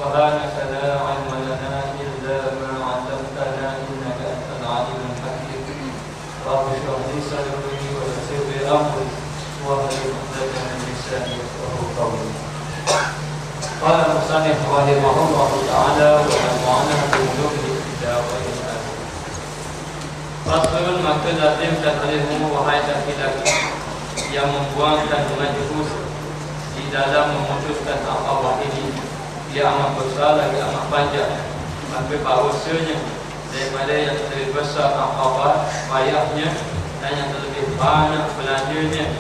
سبحانك لا علم لنا إلا ما علمتنا إنك أنت العليم الحكيم رب اشرح لي صدري ويسر لي أمري واحلل عقدة من لساني يفقهوا قولي. قال المصنف رحمه الله تعالى ونفعنا بعلومه في الدارين آمين. Rasul maka lazimkan olehmu wahai laki-laki yang membuangkan majhus di dalam memutuskan akabah ini. Dia amat besar lagi amat panjang. Maka bahawasanya daripada yang lebih besar akabah payahnya dan yang lebih banyak belanjanya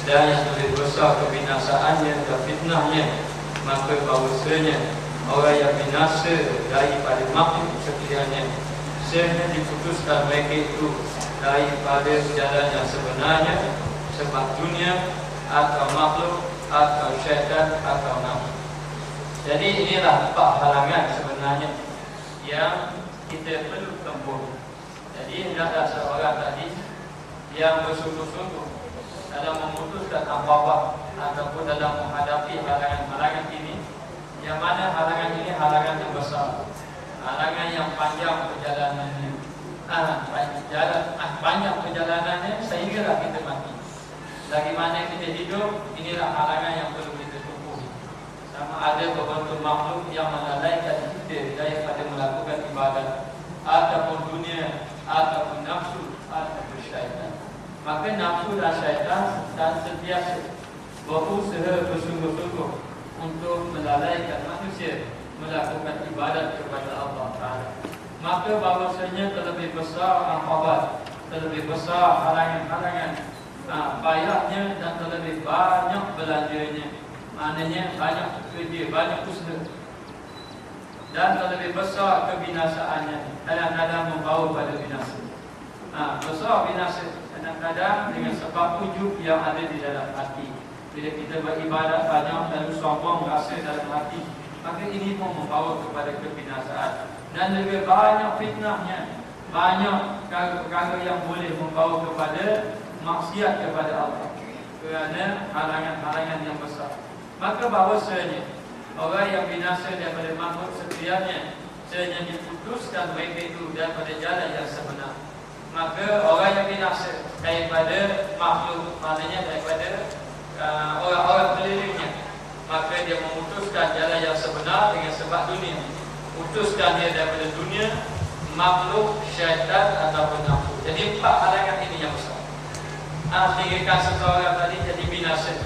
dan yang lebih besar kebinasaannya dan fitnahnya, maka bahawasanya orang yang binasa daripada makhluk sekaliannya sehingga diputuskan mereka itu daripada jalan yang sebenarnya sebab dunia atau makhluk atau syaitan atau nafsu. Jadi inilah empat halangan sebenarnya yang kita perlu tempuh. Jadi hendaklah seorang tadi yang bersungguh-sungguh dalam memutuskan apa-apa ataupun dalam menghadapi halangan-halangan ini, yang mana halangan ini halangan yang besar, halangan yang panjang perjalanannya, panjang perjalanannya sehinggalah kita mati. Lagi mana kita hidup, inilah halangan yang perlu kita tempuh. Sama ada beberapa makhluk yang melalaikan kita daripada melakukan ibadat, ataupun dunia, ataupun nafsu, ataupun syaitan. Maka nafsu dan syaitan dan sentiasa berusaha bersungguh-sungguh untuk melalaikan manusia melakukan ibadat kepada Allah Ta'ala. Maka bahawasanya terlebih besar akhabat, terlebih besar halangan-halangan, payahnya dan terlebih banyak belanjanya. Maknanya banyak kerja, banyak usaha, dan terlebih besar kebinasaannya. Kadang-kadang membawa pada binasa. Besar binasa kadang-kadang dengan sebab ujub yang ada di dalam hati. Bila kita beribadat banyak lalu sombong rasa dalam hati, maka ini pun membawa kepada kebinasaan. Dan lebih banyak fitnahnya, banyak perkara yang boleh membawa kepada maksiat kepada Allah kerana halangan-halangan yang besar. Maka bahawasanya orang yang binasa daripada makhluk sekaliannya sehingga diputuskan mereka itu daripada jalan yang sebenar. Maka orang yang binasa daripada makhluk, maknanya daripada orang-orang kelilingnya, maka dia memutuskan jalan yang sebenar dengan sebab dunia. Putuskan dia daripada dunia, makhluk, syaitan ataupun nafsu. Jadi empat halangan ini yang besar. Tinggalkan seseorang tadi jadi binasa,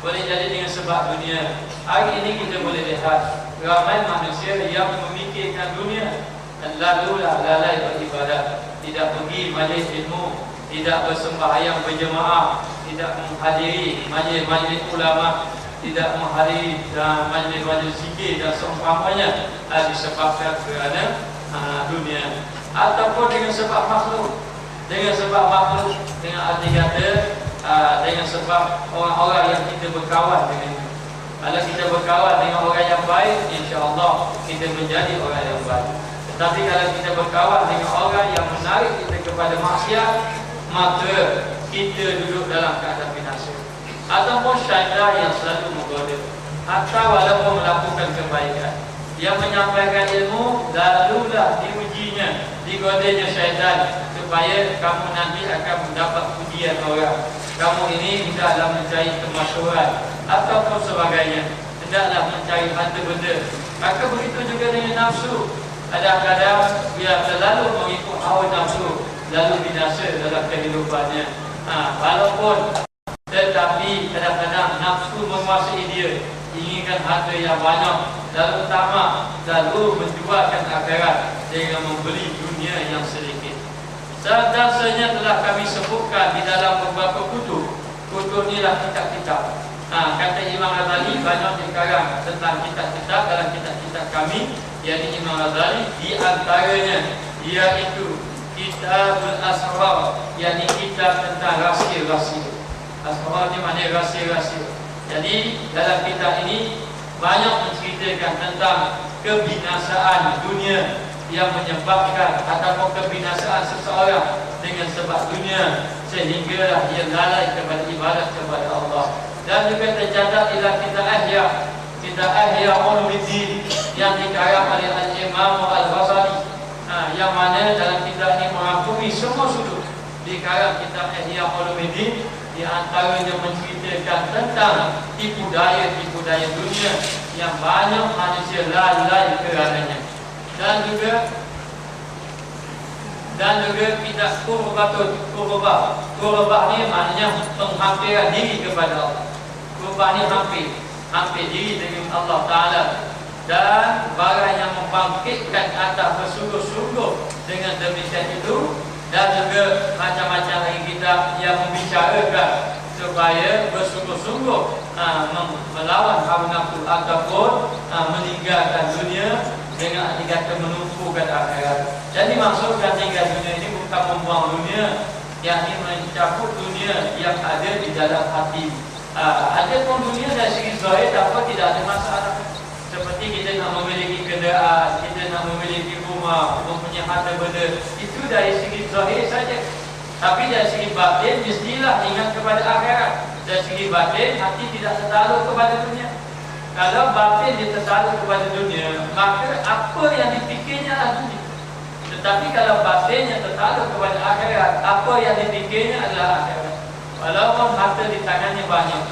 boleh jadi dengan sebab dunia. Hari ini kita boleh lihat ramai manusia yang memikirkan dunia dan lalulah lalai beribadat, tidak pergi majlis ilmu, tidak bersembahyang berjemaah, tidak menghadiri majlis ulama, tidak menghadiri majlis zikir dan seumpamanya, disebabkan kerana dunia ataupun dengan sebab makhluk. Dengan sebab makhluk, dengan arti kata dengan sebab orang-orang yang kita berkawan dengan. Kalau kita berkawan dengan orang yang baik, insya-Allah kita menjadi orang yang baik. Tetapi kalau kita berkawan dengan orang yang menarik kita kepada maksiat, maka kita duduk dalam keadaan binasa. Ataupun syaitan yang selalu menggoda, hatta walaupun melakukan kebaikan, yang menyampaikan ilmu, lalulah diujinya, digodanya syaitan supaya kamu nanti akan mendapat pujian orang. Kamu ini hendaklah mencari kemasyhuran ataupun sebagainya, hendaklah mencari harta benda. Maka begitu juga dengan nafsu. Kadang-kadang dia terlalu mengikut hawa nafsu, lalu binasa dalam kehidupannya. Walaupun tetapi kadang-kadang nafsu menguasai dia, inginkan harta yang banyak, lalu tamak, lalu menjualkan akhirat dengan membeli dunia yang sedikit. Sedasanya telah kami sebutkan di dalam beberapa kutub. Kutub inilah kitab-kitab. Kata Imam Ghazali banyak dikarang tentang kitab-kitab dalam kitab-kitab kami, yakni Imam Ghazali, di antaranya iaitu Kitabul Asrar, yakni kitab tentang rahsia-rahsia. Asrar ni maknanya rahsia-rahsia. Jadi dalam kitab ini banyak menceritakan tentang kebinasaan dunia yang menyebabkan ataupun kebinasaan seseorang dengan sebab dunia sehinggalah dia lalai kepada ibadat kepada Allah. Dan juga tercatat ialah kita Ihya Ulumuddin, yang dikarang oleh Al-Imam Al-Ghazali, yang mana dalam kitab ini merangkumi semua sudut. Dikarang kitab Ihya Ulumuddin, di antaranya menceritakan tentang tipu daya dunia yang banyak manusia lalai kerananya. Dan juga kitab Qurbah ni maknanya penghampiran diri kepada Allah. Qurbah ni hampir diri dengan Allah Ta'ala. Dan barang yang membangkitkan atas bersungguh-sungguh dengan demikian itu. Dan juga macam-macam lagi kitab yang membicarakan supaya bersungguh-sungguh melawan hawa nafsu ataupun meninggalkan dunia dengan dikata menumpukan akhirat. Jadi maksudkan tinggal dunia ini bukan membuang dunia, yang ini mencakup dunia yang ada di dalam hati. Ada pun dunia dari segi zahir dapat tidak ada masalah. Seperti kita nak memiliki kenderaan, kita nak memiliki rumah, mempunyai harta benda, itu dari segi zahir saja. Tapi dari segi batin mestilah ingat kepada akhirat. Dari segi batin hati tidak tertakluk kepada dunia. Kalau batin dia tertakluk kepada dunia, maka apa yang dipikirnya adalah dunia. Tetapi kalau batin yang tertakluk kepada akhirat, apa yang dipikirnya adalah akhirat. Walaupun harta di tangannya banyak,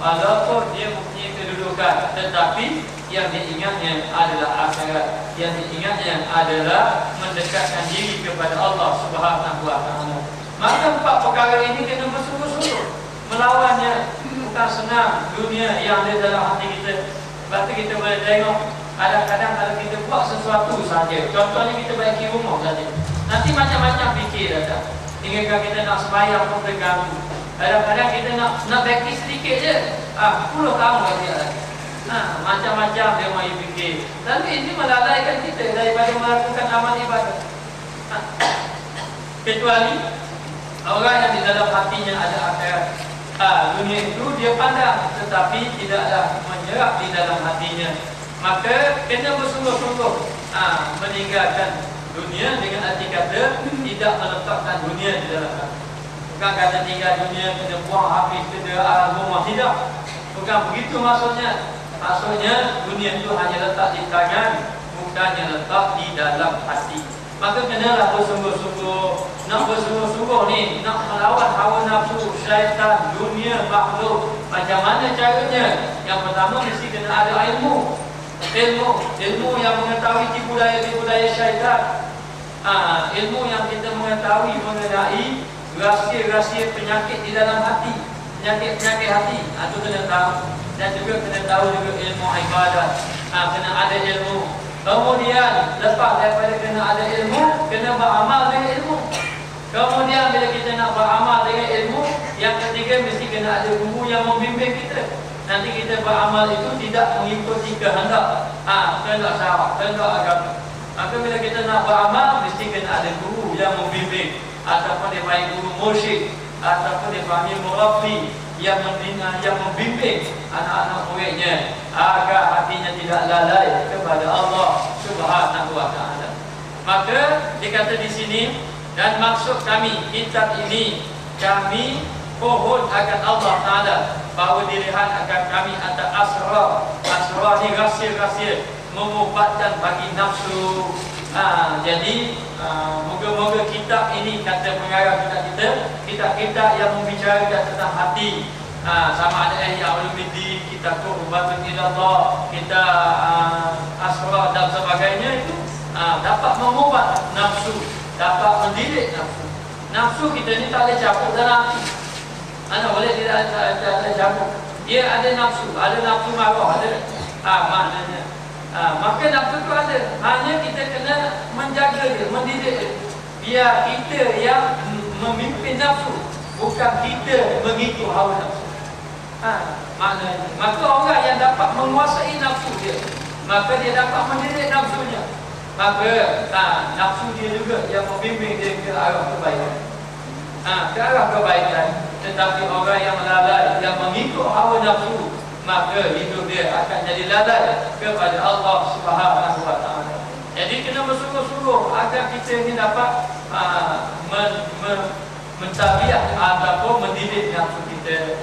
walaupun dia mempunyai kedudukan, tetapi yang diingatnya adalah akhirat. Yang diingatnya adalah mendekatkan diri kepada Allah Subhanahu wa Ta'ala. Maka empat perkara ini kena bersungguh-sungguh melawannya. Bukan senang dunia yang ada dalam hati kita. Sebab tu kita boleh tengok kadang-kadang kalau kita buat sesuatu saja, contohnya kita baiki rumah saja, nanti macam-macam fikir datang. Hingga kita nak sembahyang pun terganggu. Kadang-kadang kita nak baiki sedikit je, 10 tahun lagi. Macam-macam dia mahu fikir. Tapi ini melalaikan kita daripada melakukan amal ibadah. Kecuali orang yang di dalam hatinya ada akhirat. Dunia itu dia pandang, tetapi tidaklah menyerap di dalam hatinya. Maka kena bersungguh-sungguh meninggalkan dunia dengan arti kata tidak meletakkan dunia di dalam hati. Bukan kata tinggal dunia kena buang habis kenderaan, rumah, tidak. Bukan begitu maksudnya. Maksudnya dunia itu hanya letak di tangan, bukannya letak di dalam hati. Maka kenalah bersungguh-sungguh. Nak bersungguh-sungguh ni, nak melawan hawa nafsu, syaitan, dunia, makhluk. Macam mana caranya? Yang pertama mesti kena ada ilmu. Ilmu yang mengetahui tipu daya syaitan. Ilmu yang kita mengetahui mengenai rahsia-rahsia penyakit di dalam hati, penyakit hati. Itu kena tahu. Dan juga kena tahu juga ilmu ibadat. Kena ada ilmu. Kemudian lepas daripada kena ada ilmu, kena beramal dengan ilmu. Kemudian bila kita nak beramal dengan ilmu, yang ketiga mesti kena ada guru yang membimbing kita. Nanti kita beramal itu tidak mengikuti kehendak syarak, kehendak agama. Maka bila kita nak beramal, mesti kena ada guru yang membimbing, ataupun dia panggil guru mursyid, ataupun dia panggil murabbi yang membimbing anak-anak muridnya agar hatinya tidak lalai kepada Allah Subhanahu wa Ta'ala. Maka dikata di sini, dan maksud kami kitab ini kami pohon akan Allah Ta'ala, bahawa dilihat akan kami atas asrar ni rahsia-rahsia mengubatkan bagi nafsu. Jadi moga-moga kitab ini, kata pengarang kitab kita, kitab-kitab yang membicarakan tentang hati, sama ada Ihya Ulumuddin, kitab Qurbah Ilallah, kitab Asrar dan sebagainya, itu dapat mengubat nafsu, dapat mendidik nafsu. Nafsu kita ni tak boleh campur dalam hati. Mana boleh tidak ada campur. Dia ada nafsu marah, ada maknanya. Maka nafsu itu ada. Hanya kita kena menjaga dia, mendidik dia. Biar kita yang memimpin nafsu, bukan kita mengikut hawa nafsu. Maknanya, maka orang yang dapat menguasai nafsu dia, maka dia dapat mendidik nafsunya. Maka nafsu dia juga yang membimbing dia ke arah kebaikan. Ke arah kebaikan. Tetapi orang yang lalai, yang mengikut hawa nafsu, maka hidup dia akan jadi lalai kepada Allah Subhanahu wa Ta'ala. Jadi kena bersungguh-sungguh agar kita ini dapat mentabiat ataupun mendidik nafsu kita.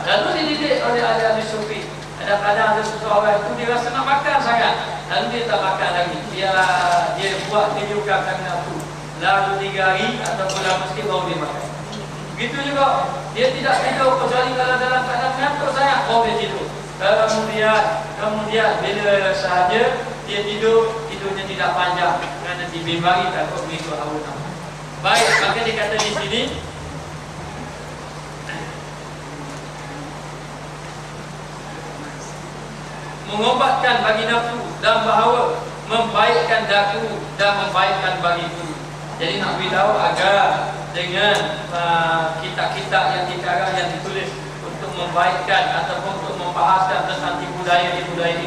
Lalu dididik oleh ahli sufi. Kadang-kadang ada seseorang itu dia rasa nak makan sangat, lalu dia tak makan lagi. Dia buat kejukakan nafsu. Lalu 3 hari ataupun dalam sikit baru dia makan. Begitu juga, dia tidak tidur kecuali kalau dalam keadaan ngantuk sangat, baru dia tidur. Kemudian bila sahaja dia tidur, tidurnya tidak panjang kerana dibimbari takut mengikut hawa nafsu. Baik, maka dia kata di sini mengobatkan bagi nafsu dan bahawa membaikkan daku dan membaikkan bagi tubuh. Jadi nak beritahu agar dengan kitab-kitab yang dikarang yang ditulis untuk membaikkan ataupun untuk membahaskan tentang tipu daya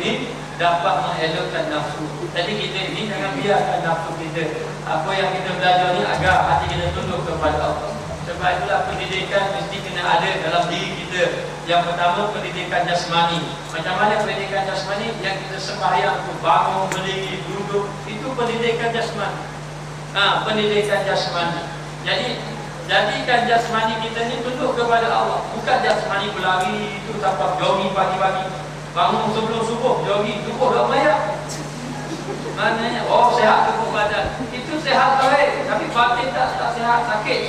ini dapat mengelakkan nafsu. Jadi kita ini jangan biarkan nafsu kita. Apa yang kita belajar ni agar hati kita tunduk kepada Allah. Sebab itulah pendidikan mesti kena ada dalam diri kita. Yang pertama pendidikan jasmani. Macam mana pendidikan jasmani? Yang kita sembahyang tu bangun, berdiri, duduk, itu pendidikan jasmani. Pendidikan jasmani. Jadi jadikan jasmani kita ni tunduk kepada Allah. Bukan jasmani berlari itu tanpa jogging pagi-pagi. Bangun sebelum subuh jogging, subuh dah maya. Maknanya sehat tubuh badan. Itu sehat baik, tapi batin tak sihat, sakit.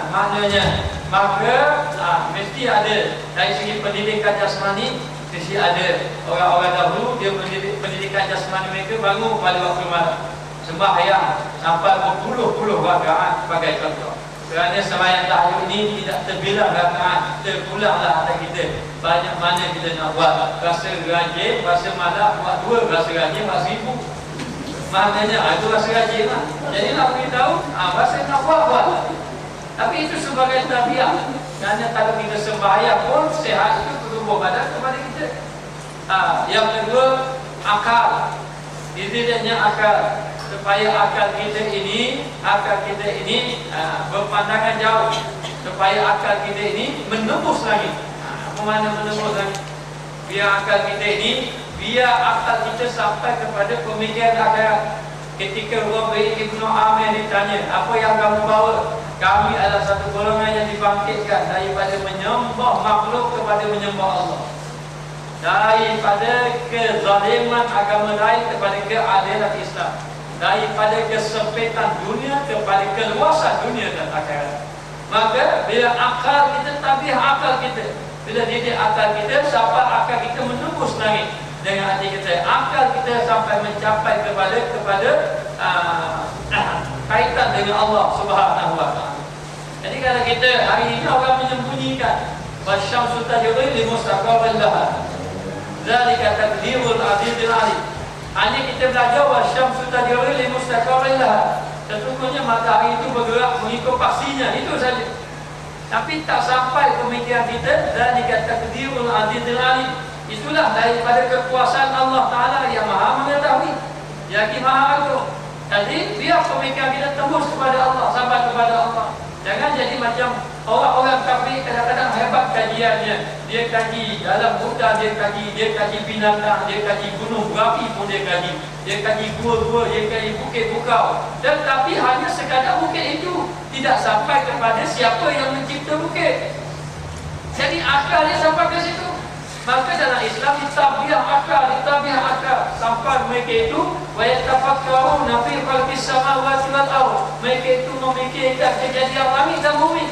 Maknanya maka mesti ada dari segi pendidikan jasmani, mesti ada. Orang-orang dahulu dia pendidikan jasmani mereka bangun pada waktu malam, sembahyang sampai berpuluh-puluh rakaat sebagai contoh. Kerana sembahyang tahajud ini tidak terbilang rakaat, terpulanglah atas kita. Banyak mana kita nak buat. Rasa rajin, rasa malam buat 2, rasa rajin buat 1000. Maknanya itu rasa rajin lah. Jadi nak beritahu, rasa nak buat. Tapi itu sebagai tabiat. Kerana kalau kita sembahyang pun sehat itu tubuh badan kepada kita. Yang kedua, akal. Dididiknya akal. Supaya akal kita ini berpandangan jauh, supaya akal kita ini menembus lagi. Apa makna menembus lagi? Biar akal kita sampai kepada pemikiran akhirat. Ketika Rabi Ibn Amir ditanya, apa yang kamu bawa? Kami adalah satu golongan yang dibangkitkan daripada menyembah makhluk kepada menyembah Allah, daripada kezaliman agama lain kepada keadilan Islam, daripada kesempitan dunia kepada keluasan dunia dan akhirat. Maka bila akal kita, tabiat akal kita, bila didik akal kita sampai akal kita menembus langit dengan hati kita, akal kita sampai mencapai kepada kaitan dengan Allah Subhanahu wa taala. Jadi kalau kita hari ini orang menyembunyikan wasyamsu tajri li mustaqarrin laha, zalika taqdirul azizil alim. Hanya kita belajar wasyamsu tajri li mustaqarrin laha, sesungguhnya matahari itu bergerak mengikut pastinya, itu saja. Tapi tak sampai pemikiran kita zalika taqdirul azizil alim. Itulah daripada kekuasaan Allah Ta'ala yang maha mengetahui, yang maha agung. Jadi biar pemikiran kita tembus kepada Allah, sampai kepada Allah. Jangan jadi macam orang-orang kafir kadang-kadang hebat kajiannya. Dia kaji dalam hutan, dia kaji binatang, dia kaji gunung berapi pun dia kaji gua-gua, dia kaji bukit bukau. Tetapi hanya sekadar bukit itu, tidak sampai kepada siapa yang mencipta bukit. Jadi akal dia sampai ke situ. Maka dalam Islam ditabiah akal sampai mereka itu wa yatafakkaruna fi khalqis samawati wal ardh. Mereka itu memikirkan kejadian langit dan bumi.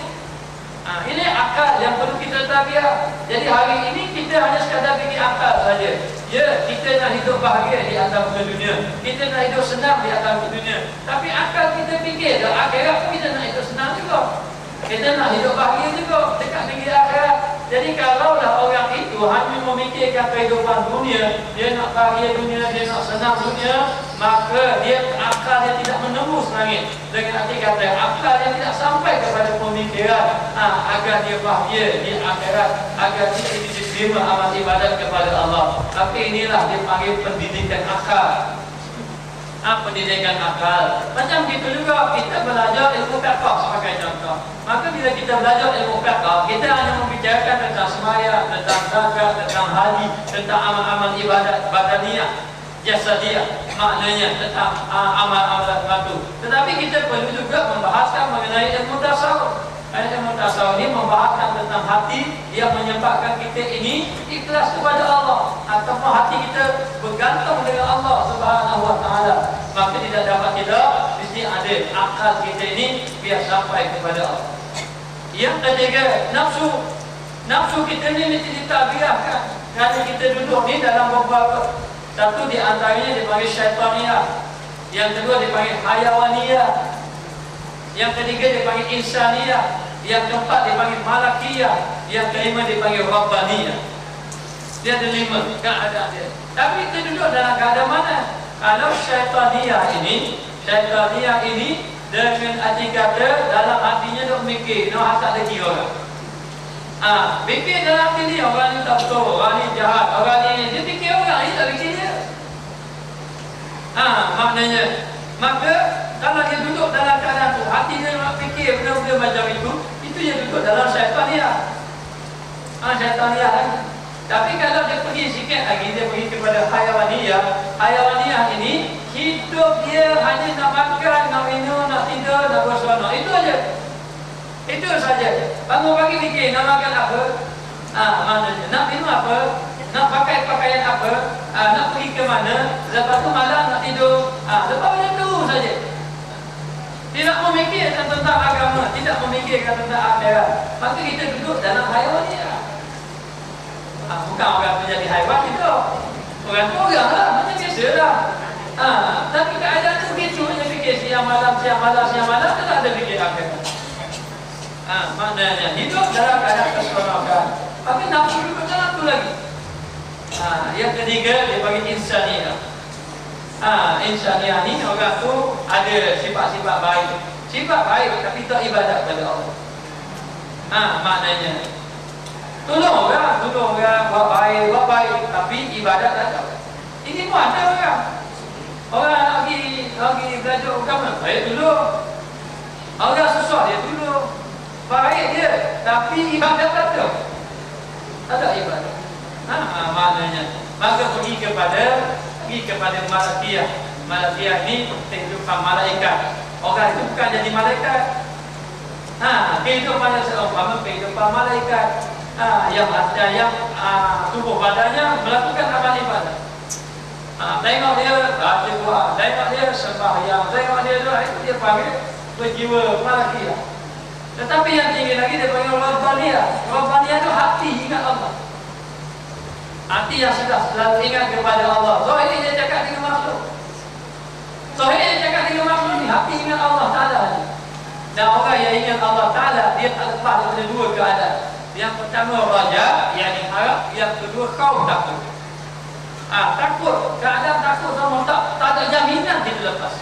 Ini akal yang perlu kita tabiah. Jadi hari ini kita hanya sekadar fikir akal saja. Ya, kita nak hidup bahagia di atas muka dunia, kita nak hidup senang di atas muka dunia. Tapi akal kita fikir dalam akhirat pun kita nak hidup senang juga. Kita nak hidup bahagia juga dekat negeri akhirat. Jadi kalaulah orang itu hanya memikirkan kehidupan dunia, dia nak bahagia dunia, dia nak senang dunia, maka dia akal dia tidak menembus langit. Dengan arti kata akal dia tidak sampai kepada pemikiran agar dia bahagia di akhirat, agar dia diterima amal ibadat kepada Allah. Tapi inilah dipanggil pendidikan akal. Pendidikan akal. Macam gitu juga kita belajar ilmu fiqh sebagai contoh. Maka bila kita belajar ilmu fiqh, kita hanya membicarakan tentang sembahyang, tentang zakat, tentang haji, tentang amal-amal ibadat badaniyah, jasadiyah, maknanya tentang amal-amal tertentu. Tetapi kita perlu juga membahaskan mengenai ilmu tasawuf. Ilmu tasawuf ini membahaskan tentang hati yang menyebabkan kita ini ikhlas kepada Allah, ataupun hati kita bergantung dengan Allah Subhanahu Wa Taala. Maka tidak dapat tidak, mesti ada akal kita ini biar sampai kepada Allah. Yang ketiga, nafsu. Nafsu kita ni mesti ditabiahkan. Kerana kita duduk ni dalam beberapa, satu di antaranya dipanggil syaitaniyah, yang kedua dipanggil hayawaniyah, yang ketiga dipanggil insaniyah, yang keempat dipanggil malakiyah, yang kelima dipanggil rabbaniyah. Dia ada 5 keadaan dia. Tapi kita duduk dalam keadaan mana? Kalau syaitaniyah ini dengan arti kata dalam hatinya duk mikir, nak hasad lagi orang. Fikir dalam hati dia, orang ni tak betul, orang ni jahat, orang ni, dia fikir orang ni, tak fikir dia. Maknanya, maka kalau dia duduk dalam keadaan tu, hati dia nak fikir benda-benda macam itu dia duduk dalam syaitaniyah. Syaitaniyah lagi. Tapi kalau dia pergi sikit lagi, dia pergi kepada hayawaniyah. Hayawaniyah ini hidup dia hanya nak makan, nak minum, nak tidur, nak berseronok. Itu aja. Itu saja. Bangun pagi fikir nak makan apa? Maknanya nak minum apa? Nak pakai pakaian apa? Nak pergi ke mana? Lepas tu malam nak tidur. Lepas macam tu saja. Tidak memikirkan tentang agama, tidak memikirkan tentang akhirat. Maka kita duduk dalam hayawaniyah. Bukan orang menjadi haiwan itu. Orang tu orang lah, macam biasa lah. Tapi keadaan tu begitu, dia fikir siang malam, tak ada fikir akhirat. Maknanya hidup dalam keadaan keseronokan. Tapi nafsu duduk dalam tu lagi. Yang ketiga dia bagi insaniyah. Insaniyah ni orang tu ada sifat-sifat baik. Sifat baik tapi tak ibadat kepada Allah. Maknanya tolong orang buat baik tapi ibadat tak ada. Ini pun ada orang. Orang lagi belajar agama, baik dulu. Orang susah dia dulu. Baik dia tapi ibadat tak ada. Tak ada ibadat. Maknanya maka pergi kepada malakiyah. Malakiyah ini kehidupan malaikat. Orang itu bukan jadi malaikat. Kehidupan seumpama kehidupan malaikat. Yang tubuh badannya melakukan amal ibadah. Tengok dia baca doa, tengok dia sembahyang, tengok dia doa, itu dia panggil berjiwa malakiyah. Tetapi yang tinggi lagi dia panggil rabbaniyah. Rabbaniyah itu hati ingat Allah. Hati yang sudah selalu ingat kepada Allah. Zahir dia cakap dengan makhluk. Zahir dia cakap dengan makhluk ni, hati ingat Allah Ta'ala. Dan orang yang ingat Allah Ta'ala, dia tak lepas daripada 2 keadaan. Yang pertama raja, yang harap. Yang kedua kau takut. Takut, keadaan takut sama tak ada jaminan dia lepas.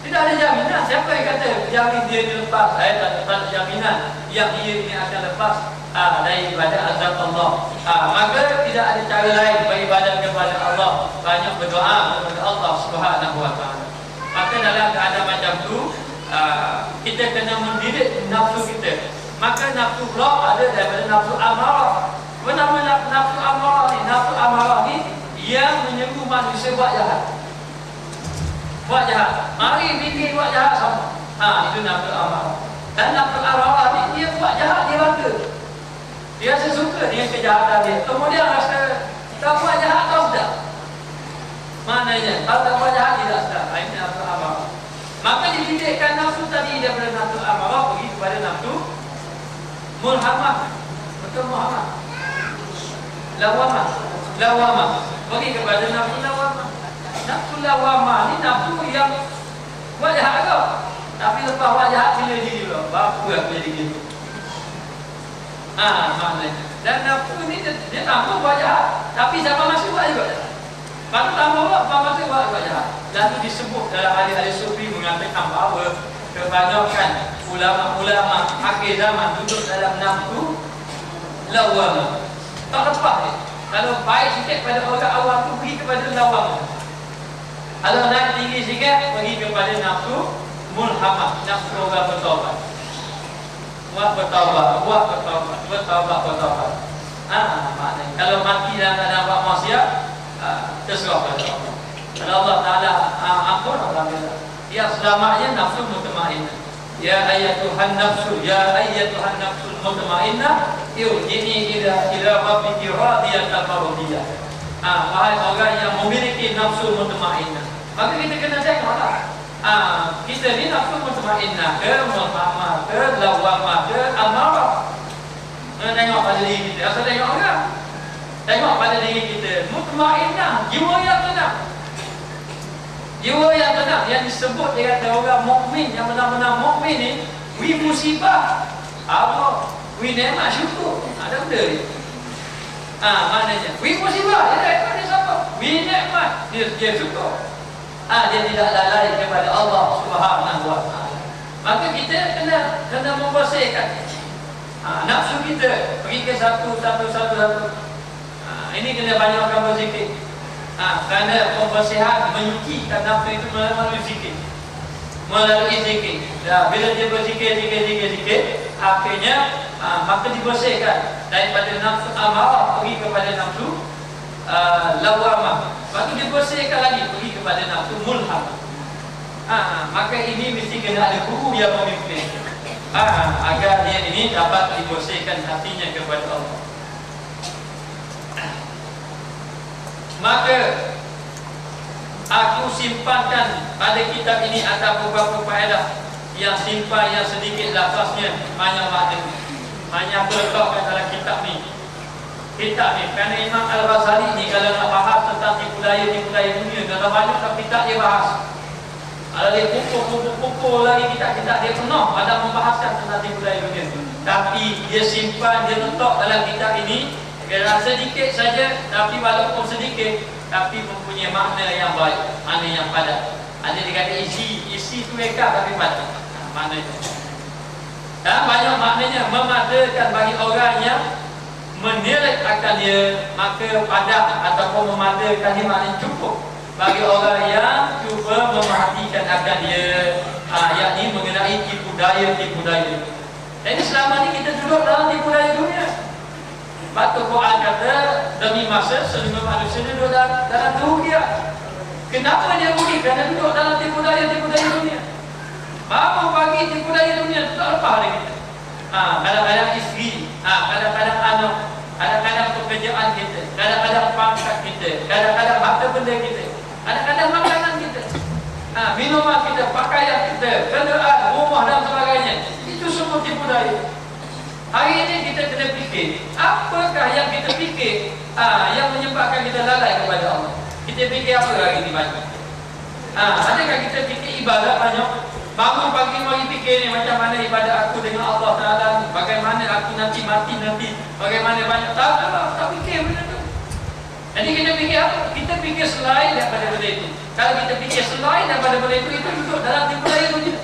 Tidak ada jaminan. Siapa yang kata jamin dia dilepas? Tak ada jaminan yang ia ini akan lepas dari ibadat azab Allah. Maka tidak ada cara lain beribadat kepada Allah, banyak berdoa kepada Allah Subhanahu Wa Taala. Maka dalam keadaan macam tu kita kena mendidik nafsu kita. Maka nafsu pula ada daripada nafsu amarah. Apa nama nafsu amarah ni? Nafsu amarah ni yang menyuruh manusia buat jahat. Buat jahat. Mari bikin buat jahat sama. Itu nafsu amarah. Dan nafsu amarah ni dia buat jahat, dia bangga. Dia sesuka dengan kejahatan dia. Kemudian rasa tak buat jahat tak sedap. Maknanya kalau tak buat jahat tidak sedap. Ini nafsu amarah. Maka dididikkan nafsu tadi daripada nafsu amarah pergi kepada nafsu mulhamah. Betul Muhammad. Lawamah. Pergi kepada nafsu lawamah. Nafsu lawamah ni nafsu yang buat jahat kau. Tapi lepas buat jahat bila diri dulu. Bapak aku jadi gitu. Maknanya. Dan nafsu ni dia tambah buat jahat. Tapi siapa masih buat juga jahat. Baru tambah masih buat juga jahat. Dan itu disebut dalam ahli-ahli sufi mengatakan bahawa kebanyakan ulama-ulama akhir zaman duduk dalam nafsu lawamah. Tak lepas dia. Kalau baik sikit pada orang awam tu pergi kepada lawamah. Kalau naik tinggi sikit pergi kepada nafsu mulhamah. Nafsu orang bertaubat. Buat bertaubat. Maknanya kalau mati dalam keadaan buat maksiat, terserah pada Allah. Kalau Allah Ta'ala ampun, alhamdulillah. Dia selamatnya nafsu mutmainnah. Ya ayyatuhan nafsu, ya ayyatuhan nafsul mutmainnah, irji'i ila rabbiki radiyatan mardiyah. Wahai orang yang memiliki nafsu mutmainnah. Maka kita kena tengok lah. Kita ni nafsu mutmainnah ke mulhamah ke lawamah ke amarah. Kena tengok pada diri kita. Asal tengok orang. Tengok pada diri kita. Mutmainnah, jiwa yang tenang. Jiwa yang tenang, yang disebut dia kata orang mukmin, yang benar-benar mukmin ni, wi musibah apa? Wi nikmat syukur. Ada benda ni. Maknanya wi musibah, dia siapa? Wi nikmat, dia syukur. Dia tidak lalai kepada Allah Subhanahu wa taala. Maka kita kena membersihkan nafsu kita, pergi ke satu. Ini kena banyakkan berzikir. Kerana pembersihan menyucikan nafsu itu melalui zikir. Melalui zikir. Bila dia berzikir, akhirnya maka dibersihkan daripada nafsu amarah pergi kepada nafsu lawamah. Lepas tu dibersihkan lagi pergi kepada nafsu mulham. Maka ini mesti kena ada guru yang memimpin agar dia ini dapat dibersihkan hatinya kepada Allah. Maka aku simpankan pada kitab ini ada beberapa faedah yang simpan, yang sedikit lafaznya banyak makna, banyak berletakkan dalam kitab ni. Kerana Imam Al-Ghazali ni kalau nak bahas tentang tipu daya dunia, dalam banyak kitab dia bahas. Kalau dia pukul lagi kitab-kitab dia penuh ada membahaskan tentang tipu daya dunia. Tapi dia simpan, dia letak dalam kitab ini sedikit saja, tapi walaupun sedikit, tapi mempunyai makna yang baik, makna yang padat. Ada dikata isi tu mereka tapi padat maknanya. Dan banyak maknanya memadakan bagi orang yang menilai akan dia, maka padat ataupun memadakan dia maknanya cukup bagi orang yang cuba memerhatikan akan dia, yakni mengenai tipu daya. Jadi selama ni kita duduk dalam tipu daya dunia. Batu Quran kata demi masa seluruh manusia duduk dalam kerugian. Kenapa dia rugi? Kerana duduk dalam tipu daya dunia. Bangun pagi tipu daya dunia tak lepas dari kita. Kadang-kadang isteri, kadang-kadang anak, kadang-kadang pekerjaan kita, kadang-kadang pangkat kita, kadang-kadang harta benda kita, kadang-kadang makanan kita, minuman kita, pakaian kita, kenderaan, rumah dan sebagainya. Itu semua tipu daya. Hari ini kita kena fikir, apakah yang kita fikir yang menyebabkan kita lalai kepada Allah? Kita fikir apa hari ini banyak? Adakah kita fikir ibadat banyak? Bangun pagi mari fikir ni macam mana ibadat aku dengan Allah Ta'ala, bagaimana aku nanti mati, bagaimana banyak. Tak fikir benda tu. Jadi kita fikir apa? Kita fikir selain daripada benda itu. Kalau kita fikir selain daripada benda itu duduk dalam tipu daya dunia.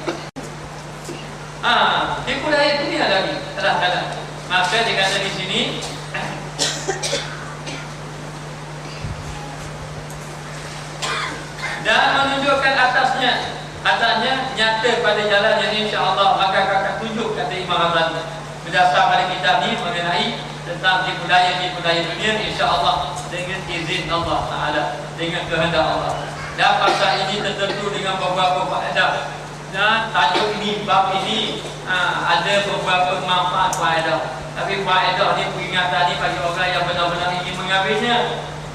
Tipu daya dunia lagi kadang-kadang. Maka dia kata di sini dan menunjukkan atasnya nyata pada jalan yang insya-Allah maka akan tunjuk, kata Imam Ghazali berdasar pada kitab ini mengenai tentang tipu daya dunia, insya-Allah dengan izin Allah Taala, dengan kehendak Allah. Dan pasal ini tertentu dengan beberapa faedah. Dan tajuk ini, bab ini ada beberapa manfaat faedah. Tapi faedah ni, peringatan ni bagi orang yang benar-benar ingin mengambilnya.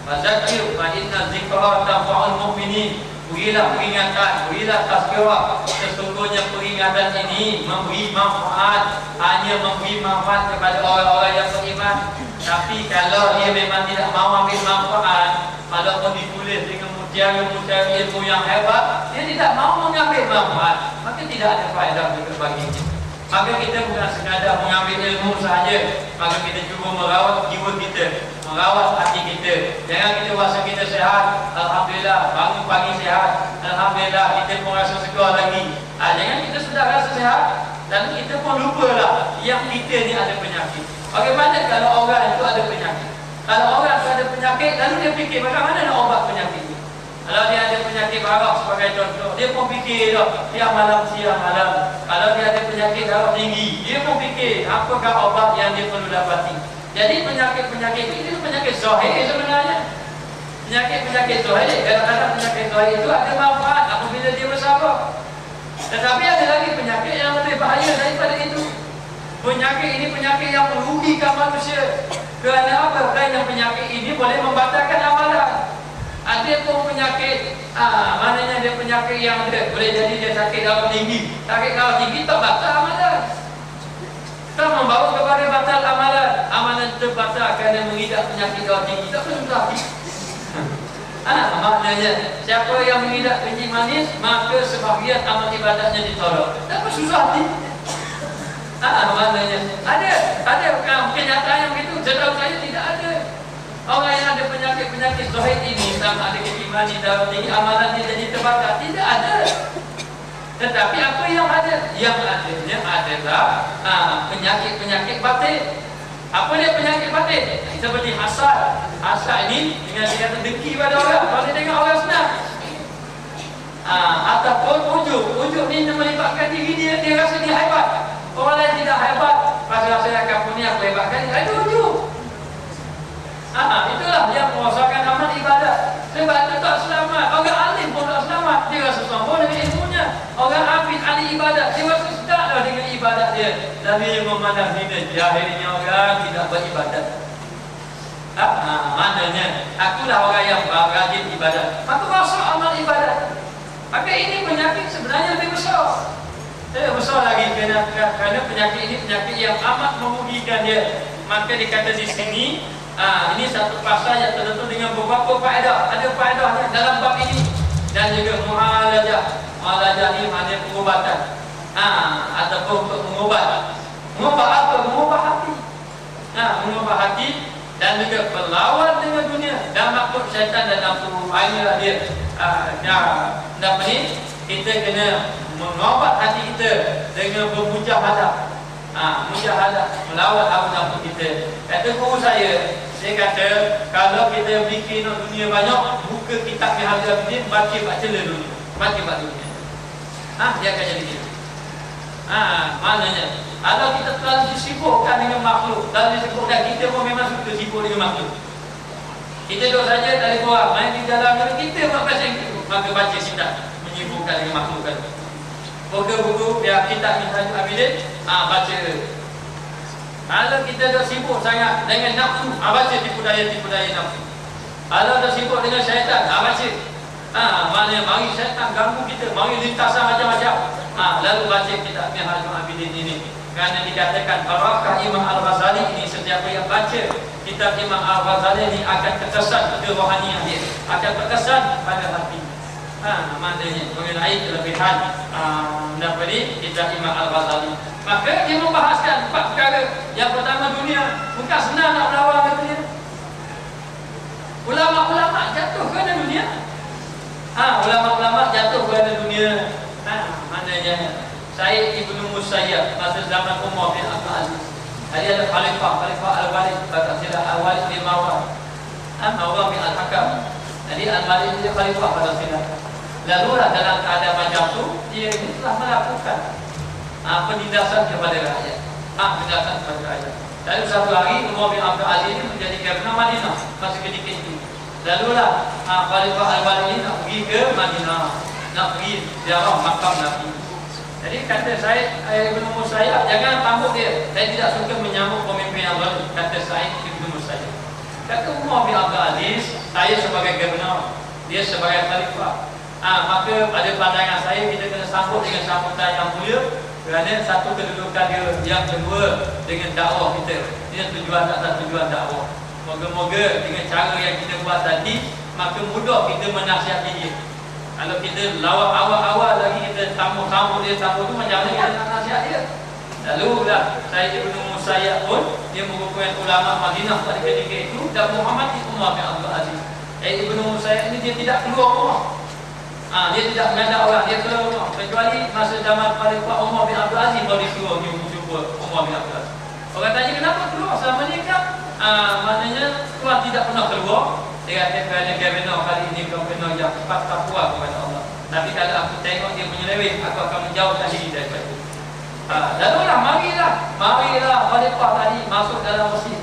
Fazakir fa inna zikra tanfa'ul mu'minin. Berilah peringatan, berilah tazkirah. Sesungguhnya peringatan ini memberi manfaat, hanya memberi manfaat kepada orang-orang yang beriman. Tapi kalau dia memang tidak mahu ambil manfaat, walaupun ditulis dengan mutiara ilmu yang hebat, dia tidak mahu mengambil manfaat, maka tidak ada faedah juga baginya. Maka kita bukan sekadar mengambil ilmu sahaja, maka kita cuba merawat jiwa kita, merawat hati kita. Jangan kita rasa kita sehat, alhamdulillah, bangun pagi sehat, alhamdulillah, kita pun rasa segar lagi. Jangan kita sudah rasa sehat dan kita pun lupalah yang kita ni ada penyakit. Bagaimana kalau orang itu ada penyakit? Kalau orang itu ada penyakit, lalu dia fikir bagaimana nak obat penyakit ini. Kalau dia ada penyakit barak sebagai contoh, dia pun fikir dah siang malam. Kalau dia ada penyakit darah tinggi, dia pun fikir apakah obat yang dia perlu dapati. Jadi penyakit-penyakit ini penyakit zahir sebenarnya. Penyakit-penyakit zahir, kadang-kadang penyakit zahir itu ada manfaat apabila dia bersabar. Tetapi ada lagi penyakit yang lebih bahaya daripada itu. Penyakit ini penyakit yang merugikan manusia. Kerana apa? Kerana penyakit ini boleh membatalkan amalan. Ada pun penyakit, maknanya dia penyakit yang ada, boleh jadi dia sakit darah tinggi. Sakit darah tinggi tak batal amalan, tak membawa kepada batal amalan. Amalan terbatal kerana mengidap penyakit darah tinggi. Tak perlu lagi. Maknanya siapa yang mengidap kencing manis, maka sebahagian amal ibadatnya ditolak. Tak perlu susah hati. Maknanya ada kenyataan yang begitu. Setahu saya tidak ada. Orang yang ada penyakit-penyakit zahir ini, sama ada kencing manis, darah tinggi, amalan dia jadi terbatal. Tidak ada. Tetapi apa yang ada? Yang adanya adalah penyakit-penyakit batin. Apa dia penyakit batin? Seperti hasad. Hasad ini dengan dia dengki pada orang. Kalau dia tengok orang senang. Ataupun ujub ni melibatkan diri dia. Dia rasa dia hebat. Orang lain tidak hebat. Rasa kampung ni aku hebatkan. Ada ujub. Itulah yang merosakkan amal ibadat. Sebab itu tak selamat. Orang alim pun tak selamat. Dia rasa sombong dengan ilmunya. Orang abid ahli ibadat, dia rasa sedaplah dengan ibadat dia. Nabi yang memandang hina jahilnya orang tidak beribadat. Maknanya akulah orang yang rajin ibadat, maka masuk amal ibadat. Maka ini penyakit sebenarnya lebih besar. Besar lagi kerana penyakit ini penyakit yang amat merugikan dia. Maka dikata di sini, ini satu pasal yang tertentu dengan beberapa faedah. Ada faedahnya dalam bab ini. Dan juga mu'alajah. Mu'alajah ini maknanya pengobatan. Ataupun untuk mengobat. Mengubah apa? Mengubah hati. Mengubah hati dan juga berlawan dengan dunia dan makhluk syaitan dan nafsu. Inilah dia. Apa ni? Kita kena mengobat hati kita dengan bermujahadah. Mujahadah, melawan hawa nafsu kita. Kata guru saya kata kalau kita bikin dunia banyak, buka kitab Minhajul Abidin, baca dulu. Baca dunia. Dia akan jadi gitu. Maknanya kalau kita terlalu disibukkan dengan makhluk, terlalu disibukkan, kita pun memang suka sibuk dengan makhluk. Kita duduk saja tak ada orang main di dalam kita buat pasal itu, maka baca kitab menyibukkan dengan makhluk kan. Buku-buku biar kitab Minhajul Abidin, baca. Kalau kita dah sibuk sangat dengan nafsu, baca tipu daya nafsu. Kalau dah sibuk dengan syaitan, baca. Maknanya mari syaitan ganggu kita, mari lintasan macam-macam. Lalu baca kitab Minhajul Abidin ini. Kerana dikatakan barakah Imam Al-Ghazali ini, setiap yang baca kitab Imam Al-Ghazali ini akan terkesan ke rohaniah dia, akan terkesan pada hati. Maknanya mengenai kelebihan daripada kitab Imam Al-Ghazali. Maka dia membahaskan 4 perkara. Yang pertama, dunia. Bukan senang nak melawan dengan dunia. Ulama-ulama jatuh kerana dunia. Ulama-ulama jatuh kerana dunia. Maknanya Said Ibnu Musayyab masa zaman Umar bin Abdul Aziz. Dia ada khalifah Al-Walid, kata sila Al-Walid bin Marwan. Marwan bin Al-Hakam. Jadi Al-Walid dia khalifah pada sila. Lalulah dalam keadaan macam tu, dia ini telah melakukan penindasan kepada rakyat. Penindasan kepada rakyat. Lalu satu hari Umar bin Abdul Aziz ini menjadi Gubernur Madinah masa ketika itu. Lalulah Khalifah Al-Walid ini nak pergi ke Madinah, nak pergi ziarah makam Nabi. Jadi kata saya Ibnu Musayyab, jangan tambuk dia. Saya tidak suka menyambut pemimpin yang baru. Kata saya Ibnu Musayyab. Kata Umar bin Abdul Aziz, saya sebagai Gubernur, dia sebagai Khalifah. Maka pada pandangan saya kita kena sambut dengan sambutan yang mulia. Kerana satu kedudukan dia, yang kedua dengan dakwah kita. Ini tujuan atas tujuan dakwah. Moga-moga dengan cara yang kita buat tadi, maka mudah kita menasihati dia. Kalau kita lawak awal-awal lagi kita sambut dia tu, macam mana kita nak nasihat dia? Lalu lah saya Ibnu Musayyab pun, dia merupakan ulama Madinah pada ketika itu, dan Muhammad bin Umar bin Abdul Aziz. Ibnu Musayyab ini dia tidak keluar rumah. Dia tidak mengandalkan orang, dia keluar rumah. Kecuali masa zaman Khalifah Umar bin Abdul Aziz baru disuruh dia jumpa Umar bin Abdul Aziz. Orang tanya kenapa keluar selama ni kan? Maknanya Tuhan tidak pernah keluar. Dia kata kerana Gubernur kali ini Gubernur yang cepat takwa kepada Allah. Tapi kalau aku tengok dia menyeleweng, aku akan menjauhkan diri daripada itu. Lalulah marilah Khalifah tadi masuk dalam masjid.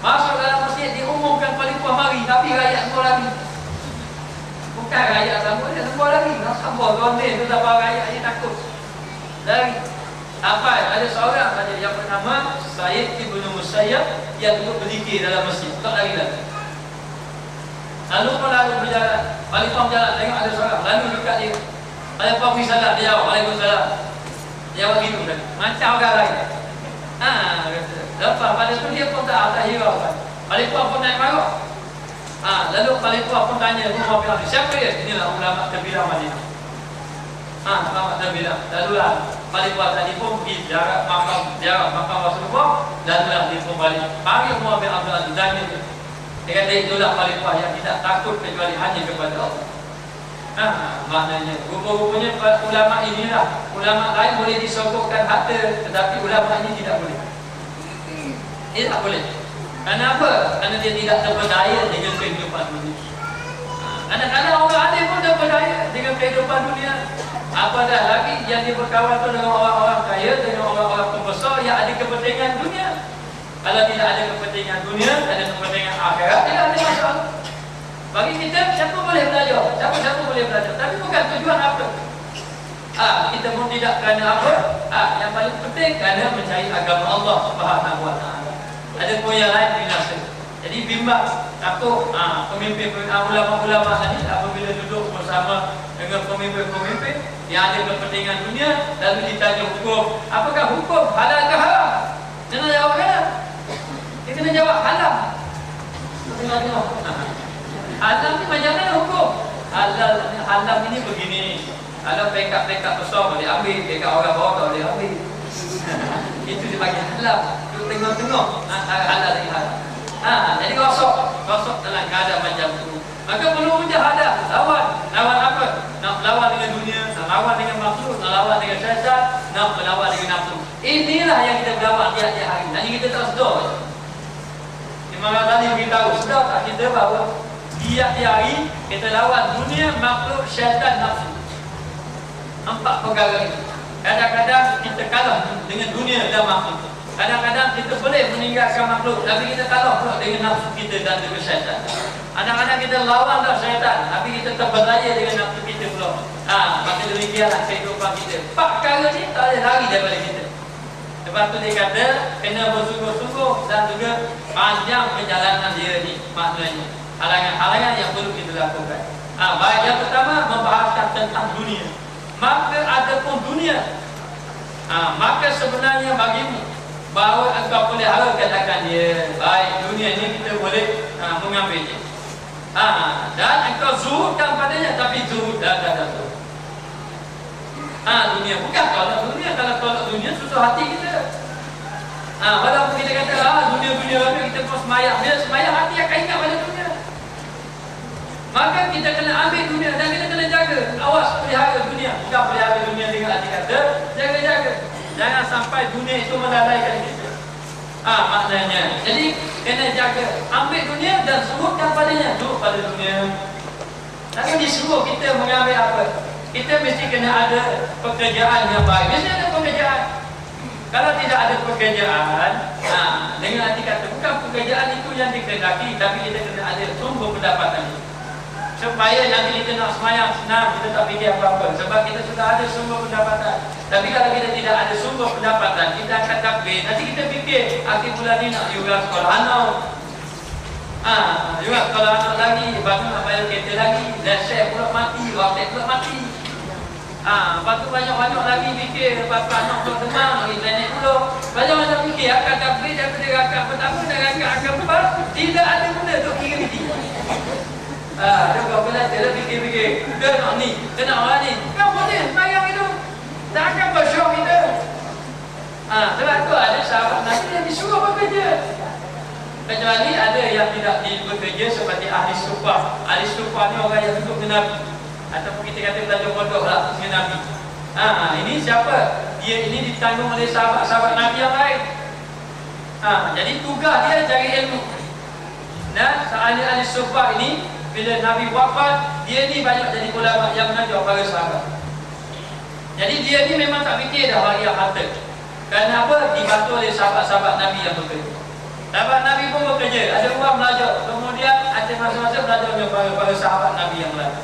Masuk dalam masjid, diumumkan Khalifah mari, tapi rakyat semua lari. Bukan rakyat sama, dia semua lari. Sabar tuan dia, tu dapat rakyat dia takut lari. Apa? Ada seorang saja yang bernama Said Ibnu Musayyab yang duduk berzikir dalam masjid. Tak lari dah. Lalu berjalan, balik berjalan, tengok ada seorang lalu dekat dia. Ada apa pergi salat, dia jawab Waalaikumsalam. Dia jawab gitu kan. Macam orang lain. Lepas pada tu dia pun tak hirau. Balik pun naik marah. Lalu balik pun tanya rumah bilang, siapa dia? Inilah ulama terbilang Madinah. Ulama terbilang. Lalu balik tadi pun pergi ziarah makam Rasulullah. Lalu dia pun balik. Mari rumah bin Abdul Aziz tanya dia. Dia kata itulah khalifah yang tidak takut kecuali hanya kepada Allah. Maknanya rupa-rupanya ulama inilah, ulama lain boleh disogokkan harta, tetapi ulama ini tidak boleh. Dia tak boleh. Kenapa? Kerana dia tidak terpedaya dengan kehidupan dunia. Kadang-kadang orang alim pun terpedaya dengan kehidupan dunia. Apatah lagi yang dia berkawan dengan orang-orang kaya, dengan orang-orang pembesar yang ada kepentingan dunia. Kalau tidak ada kepentingan dunia, ada kepentingan akhirat, tidak ada masalah. Bagi kita, siapa boleh belajar? Siapa boleh belajar? Tapi bukan tujuan apa. Kita pun tidak kerana apa? Yang paling penting kerana mencari agama Allah Subhanahu Wa Taala. Ada pun yang lain binasa. Jadi bimbang, takut pemimpin ulama-ulama tadi apabila duduk bersama dengan pemimpin-pemimpin yang ada kepentingan dunia, lalu ditanya hukum. Apakah hukum halal ke haram? Kena jawab kan? Dia kena jawab halal. Halal ni macam mana hukum? Halal ini begini. Kalau pekat-pekat besar boleh ambil, pekat orang bawah tak boleh ambil. Itu dipanggil halal. Itu tengok-tengok antara halal dan haram. Jadi kosok dalam keadaan macam tu. Maka perlu mujahadah, lawan apa? Nak melawan dengan dunia, nak lawan dengan makhluk, nak lawan dengan syaitan, nak melawan dengan nafsu. Inilah yang kita berlawan tiap-tiap hari. Hanya kita tak sedar. Dimana tadi beritahu, sedar tak kita bahawa tiap-tiap hari kita lawan dunia, makhluk, syaitan, nafsu. 4 perkara ini. Kadang-kadang kita kalah dengan dunia dan makhluk. Kadang-kadang kita boleh meninggalkan makhluk, tapi kita kalah pula dengan nafsu kita dan dengan syaitan. Kadang-kadang kita lawanlah syaitan, tapi kita terberdaya dengan nafsu kita pula. Maka demikianlah kehidupan kita. 4 perkara ni tak ada lari daripada kita. Lepas tu dia kata kena bersungguh-sungguh dan juga panjang perjalanan dia ni. Maknanya halangan-halangan yang perlu kita lakukan. Baik, yang pertama membahaskan tentang dunia. Maka adapun dunia, maka sebenarnya bagimu bahawa engkau boleh katakan dia baik dunia ni kita boleh mengambilnya. Dan engkau zuhudkan padanya, tapi zuhud dah zuhud. Dunia bukan tolak dunia. Kalau tolak dunia susah hati kita. Walaupun kita kata dunia kita pun semayang, bila semayang hati akan ingat pada dunia. Maka kita kena ambil dunia dan kita kena jaga. Awas pelihara dunia. Bukan pelihara dunia dengan arti kata jaga-jaga. Jangan sampai dunia itu melalaikan kita. Maknanya, jadi kena jaga. Ambil dunia dan suruhkan padanya. Suruh pada dunia. Tapi disuruh kita mengambil apa? Kita mesti kena ada pekerjaan yang baik. Mesti ada pekerjaan. Kalau tidak ada pekerjaan, dengan arti kata bukan pekerjaan itu yang dikehendaki, tapi kita kena ada sumber pendapatan. Supaya nanti kita nak semayang senang, kita tak fikir apa-apa. Sebab kita sudah ada sumber pendapatan. Tapi kalau kita tidak ada sumber pendapatan, kita akan takbir. Nanti kita fikir, akhir bulan ni nak juga sekolah anak. Juga sekolah anak lagi, lepas tu nak bayar kereta lagi, lesen pula mati, rotek pula mati. Lepas tu banyak-banyak lagi fikir, lepas tu anak pula demam, lagi planet pula. Banyak-banyak fikir, akan takbir daripada rakaat pertama dan rakaat keempat, tidak ada benda untuk kira diri. Dia kau belajar lah fikir-fikir. Dia nak ni, dia nak orang ni. Kau boleh semayang itu. Tak akan bersyok kita. Sebab tu ada sahabat Nabi yang disuruh bekerja. Kecuali ada yang tidak bekerja seperti ahli sufah. Ahli sufah ni orang yang duduk dengan Nabi. Ataupun kita kata belajar bodoh lah dengan Nabi. Ini siapa? Dia ini ditanggung oleh sahabat-sahabat Nabi yang lain. Jadi tugas dia cari ilmu. Dan ahli sufah ini bila Nabi wafat, dia ni banyak jadi ulama yang mengajar para sahabat. Jadi dia ni memang tak fikir dah bahagia harta. Kerana apa? Dibantu oleh sahabat-sahabat Nabi yang bekerja. Sahabat Nabi pun bekerja, ada orang belajar. Kemudian ada masa-masa belajar dengan para sahabat Nabi yang lain.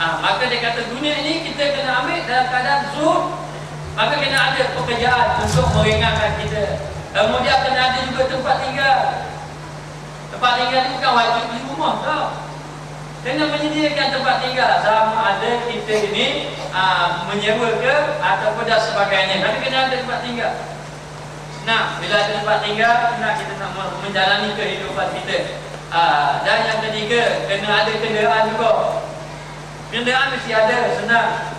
Maka dia kata dunia ini kita kena ambil dalam keadaan zuhud. Maka kena ada pekerjaan untuk meringankan kita. Kemudian kena ada juga tempat tinggal. Tempat tinggal itu bukan wajib di rumah tau. Kena menyediakan tempat tinggal, sama ada kita ini menyewa ke ataupun dan sebagainya. Tapi kena ada tempat tinggal. Nah, bila ada tempat tinggal, kita nak menjalani kehidupan kita. Dan yang ketiga, kena ada kenderaan juga. Kenderaan mesti ada, senang.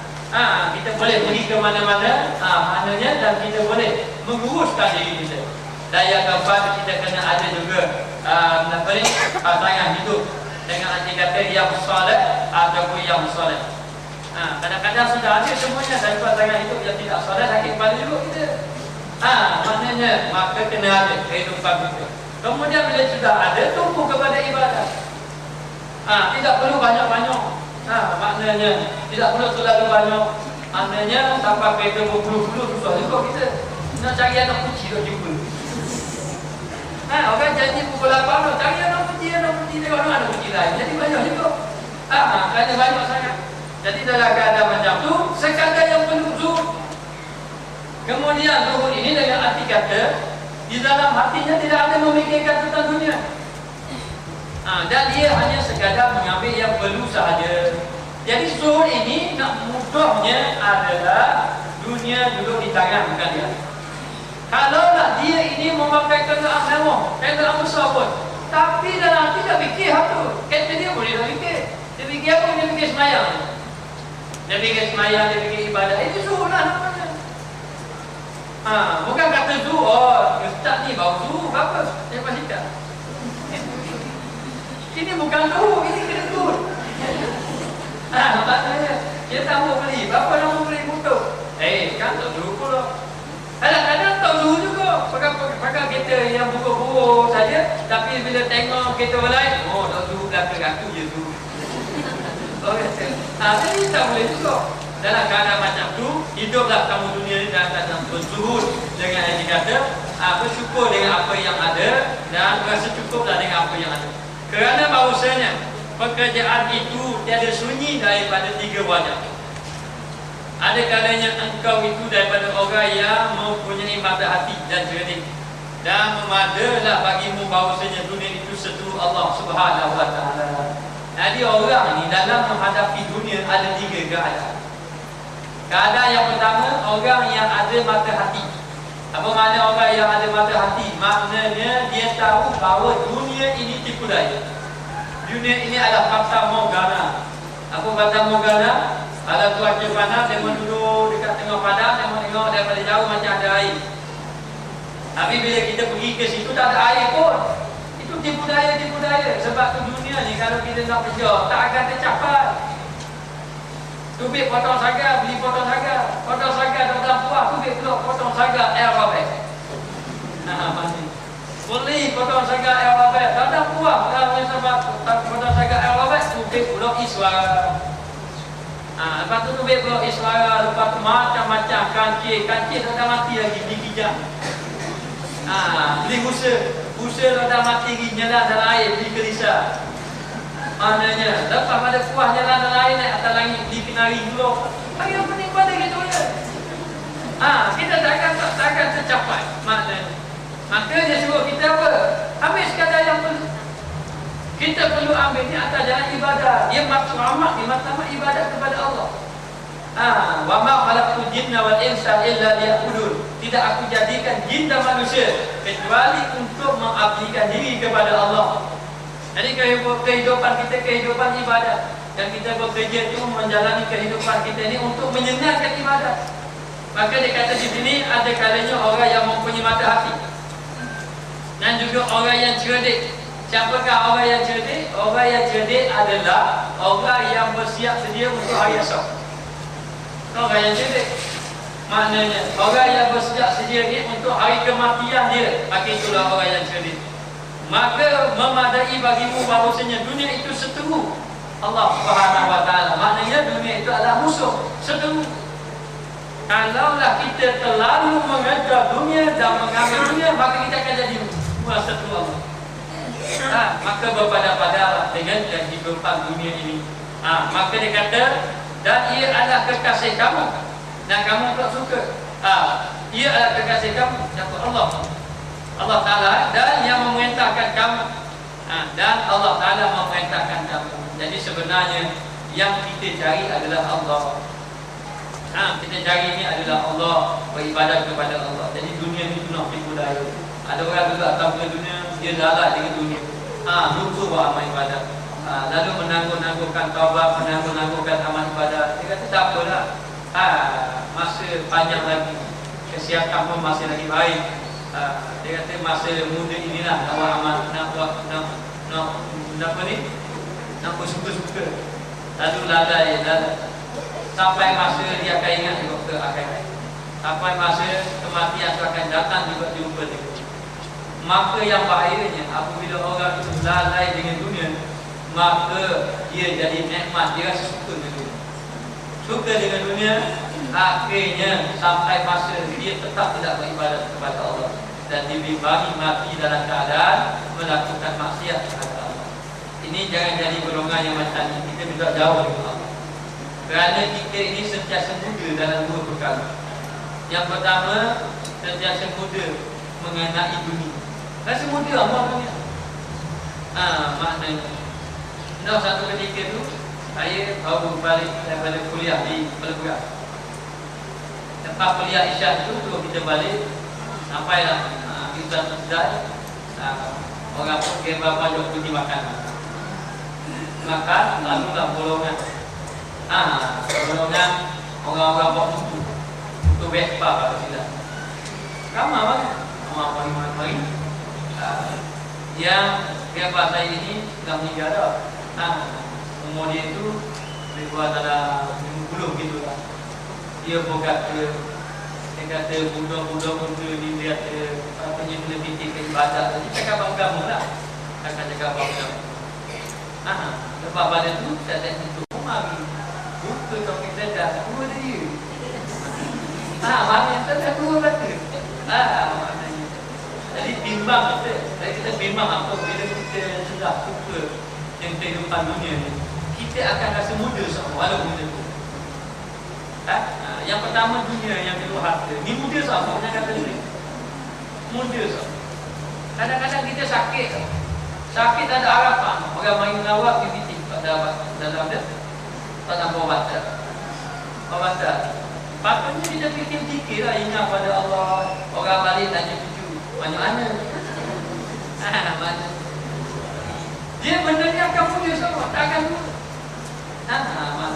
Kita boleh pergi ke mana-mana, maknanya, dan kita boleh menguruskan diri kita. Dan yang keempat, kita kena ada juga pasangan hidup dengan arti kata yang soleh ataupun yang soleh. Kadang-kadang sudah ada semuanya, tapi pasangan hidup yang tidak soleh, sakit kepala juga kita. Maknanya, maka kena ada kehidupan kita. Kemudian bila sudah ada, tumpu kepada ibadah. Tidak perlu banyak-banyak. Maknanya tidak perlu terlalu banyak. Maknanya sampai kereta berpuluh-puluh susah juga kita. Nak cari anak kucing tak jumpa. Orang janji pukul 8 tu, cari anak kucing tengok anak kucing lain. Jadi banyak juga. Kerana banyak sangat. Jadi dalam keadaan macam tu, sekadar yang perlu zuhud. Kemudian zuhud ini dengan arti kata di dalam hatinya tidak ada memikirkan tentang dunia. Dan dia hanya sekadar mengambil yang perlu sahaja. Jadi zuhud ini nak mudahnya adalah dunia duduk di tangan bukan dia. Kalaulah dia ini memakai kenderaan mewah, kenderaan besar pun, tapi dalam hati tak fikir apa. Kata dia boleh tak fikir. Dia fikir apa? Dia fikir semayang. Dia fikir semayang, dia fikir ibadah. Itu zuhud lah namanya. Bukan kata zuhud, ustaz ni baru zuhud apa? Dia pasti tak. Ini bukan zuhud, ini kena zuhud. Maksudnya dia tak mau beli, berapa nak beli motor? Kan tak zuhud pula. Kadang-kadang tak zuhud juga. Pakai kereta yang buruk-buruk saja, tapi bila tengok kereta orang lain, tak zuhud belakang aku je zuhud. Jadi tak boleh juga. Dalam keadaan macam tu, hiduplah kamu dunia ni dalam keadaan berzuhud dengan yang dikata, bersyukur dengan apa yang ada dan rasa cukuplah dengan apa yang ada. Kerana bahawasanya pekerjaan itu tiada sunyi daripada tiga wajah. Ada kalanya engkau itu daripada orang yang mempunyai mata hati dan jernih, dan memadalah bagimu bahawasanya dunia itu seteru Allah Subhanahu Wa Taala. Jadi orang ini dalam menghadapi dunia ada tiga keadaan. Keadaan yang pertama, orang yang ada mata hati. Apa makna orang yang ada mata hati? Maknanya dia tahu bahawa dunia ini tipu daya. Dunia ini adalah fata morgana. Apa fata morgana? Ada cuaca panas, dia duduk dekat tengah padang, dia tengok daripada jauh macam ada air. Tapi bila kita pergi ke situ tak ada air pun. Itu tipu daya. Sebab tu dunia ni kalau kita nak kerja tak akan tercapai. Tubik potong saga, beli potong saga. Potong saga dalam puas, tubik pula potong saga alfabet. Beli potong saga alfabet dalam puas, kalau sebab potong saga alfabet, tubik pula iswara. Lepas tu tubik pula iswara, lepas tu macam-macam kancing dah mati lagi, beli kijang. Beli busa dah mati lagi, nyala dalam air, beli kelisa. Maknanya, lepas pada puas jalan dalam air naik atas langit, beli kenari dulu. Hari apa ni pada gitu ya? Kita takkan tercapai. Maknanya, maka dia suruh kita apa? Ambil sekadar yang perlu. Kita perlu ambil ni atas jalan ibadah. Dia maklumat ibadah kepada Allah. Wa ma khalaqtul jinna wal insa illa liya'budun. Tidak aku jadikan jin dan manusia kecuali untuk mengabdikan diri kepada Allah. Jadi kehidupan kita kehidupan ibadah, dan kita bekerja itu menjalani kehidupan kita ini untuk menyenangkan ibadah. Maka dia kata di sini ada kalanya orang yang mempunyai mata hati dan juga orang yang cerdik. Siapakah orang yang cerdik? Orang yang cerdik adalah orang yang bersiap sedia untuk hari esok. Orang yang cerdik maknanya orang yang bersiap sedia untuk hari kematian dia. Maka itulah orang yang cerdik. Maka memadai bagimu bahawasanya dunia itu seteru Allah Subhanahu Wa Taala. Maknanya dunia itu adalah musuh, seteru. Kalaulah kita terlalu mengejar dunia dan mengambil dunia, maka kita akan jadi musuh seteru Allah. Maka berpada-padalah dengan kehidupan dunia ini. Maka dia kata, dan ia adalah kekasih kamu dan kamu tak suka. Ia adalah kekasih kamu, siapa? Allah. Allah Ta'ala, dan yang memerintahkan kamu. Dan Allah Ta'ala memerintahkan kamu. Jadi sebenarnya yang kita cari adalah Allah. Kita cari ini adalah Allah, beribadat kepada Allah. Jadi dunia ni penuh tipu daya. Ada orang duduk atas dunia, dia lalai dengan dunia. Lupa buat amal ibadat. Lalu menangguh-nangguhkan taubat, menangguh-nangguhkan amal ibadat. Dia kata tak apalah. Masa panjang lagi, kesiapan pun masih lagi baik. Dia kata masa muda inilah nak buat amal, nak suka-suka. Lalu lalai sampai masa dia akan ingat juga ke akhirat. Sampai masa kematian itu akan datang juga jumpa dia. Maka yang bahayanya apabila orang itu lalai dengan dunia, maka dia jadi nikmat, dia rasa suka dengan dunia. Suka dengan dunia, akhirnya sampai masa dia tetap tidak beribadat kepada Allah dan dibimbangi mati dalam keadaan melakukan maksiat kepada Allah. Ini jangan jadi golongan yang macam ini. Kita minta jauh dengan Allah. Kerana kita ini sentiasa muda dalam dua perkara. Yang pertama, sentiasa muda mengenai dunia. Rasa muda Allah punya. Maknanya satu ketika tu saya baru balik daripada kuliah di Peleburan. Lepas kuliah Isyak tu kita balik. Sampailah kita sedar orang pun kira berapa jauh pergi makan. Makan lalu lah golongan. Golongan orang-orang bawa buku. Buku Vespa kalau tidak. Ramai banget. Ramai. Yang kira saya ini sudah meninggal dah. Umur dia itu lebih kurang dalam 50 gitu lah. Dia pun kata, dia kata budak-budak ni dia kata katanya boleh fikir ibadat. Jadi cakap agama lah. Cakap agama. Lepas pada tu saya tengok tu mari buka topik dadah dua dia. Mari kita dua kata. Maknanya. Jadi bimbang kita bimbang apa bila kita sudah suka yang kehidupan dunia ni, kita akan rasa muda sama walaupun muda tu. Yang pertama dunia, yang kedua harta. Ni muda sama, punya kata ni. Muda sama. Kadang-kadang kita sakit. Sakit ada harapan. Orang main lawak PPT dalam dia. Tak nampak baca. Baca. Patutnya kita fikir-fikirlah ingat pada Allah. Orang balik tanya cucu, mana-mana. Mana? Dia benda ni akan muda sama, tak akan muda.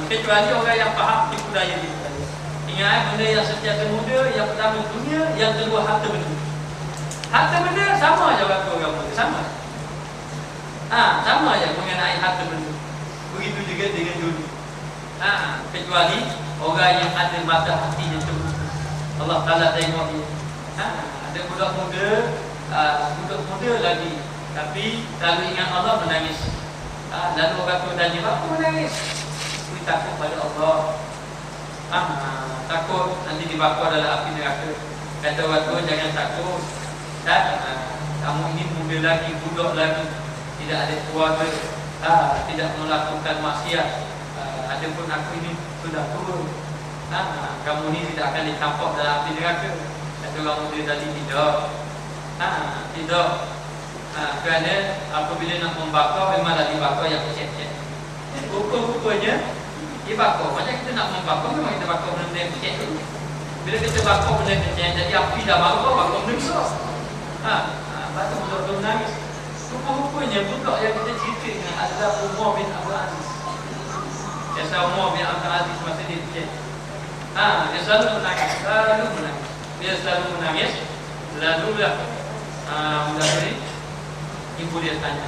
Kecuali orang yang faham tipu daya ni. Ingat benda yang sentiasa muda, yang pertama dunia, yang kedua harta benda. Harta benda sama je orang muda, sama. Sama je mengenai harta benda. Begitu juga dengan dunia. Kecuali orang yang ada mata hati yang terbuka. Allah Ta'ala tengok dia. Ada budak muda lagi, tapi selalu ingat Allah menangis. Lalu orang tu tanya, apa menangis? Aku takut pada Allah. Takut nanti dibakar dalam api neraka. Kata orang tu, jangan takut. Kamu ini muda lagi, budak lagi, tidak ada keluarga, tidak melakukan maksiat. Adapun aku ini sudah turun. Kamu ini tidak akan ditampok dalam api neraka. Kata orang muda tadi, tidak. Tidak. Kerana apabila nak membakar, memanglah dibakar yang kecil-kecil. Rupa-rupanya dibakar. Macam kita nak membakar, memang kita bakar benda yang kecil tu. Bila kita bakar benda kecil, jadi api dah bakar benda besar. Baca budak tu menangis. Rupa-rupanya budak yang kita cerita ni adalah Umar bin Abdul Aziz. Biasa Umar bin Abdul Aziz masa dia kecil. Dia selalu menangis. Dia selalu menangis. Lalulah budak ni, ibu dia tanya.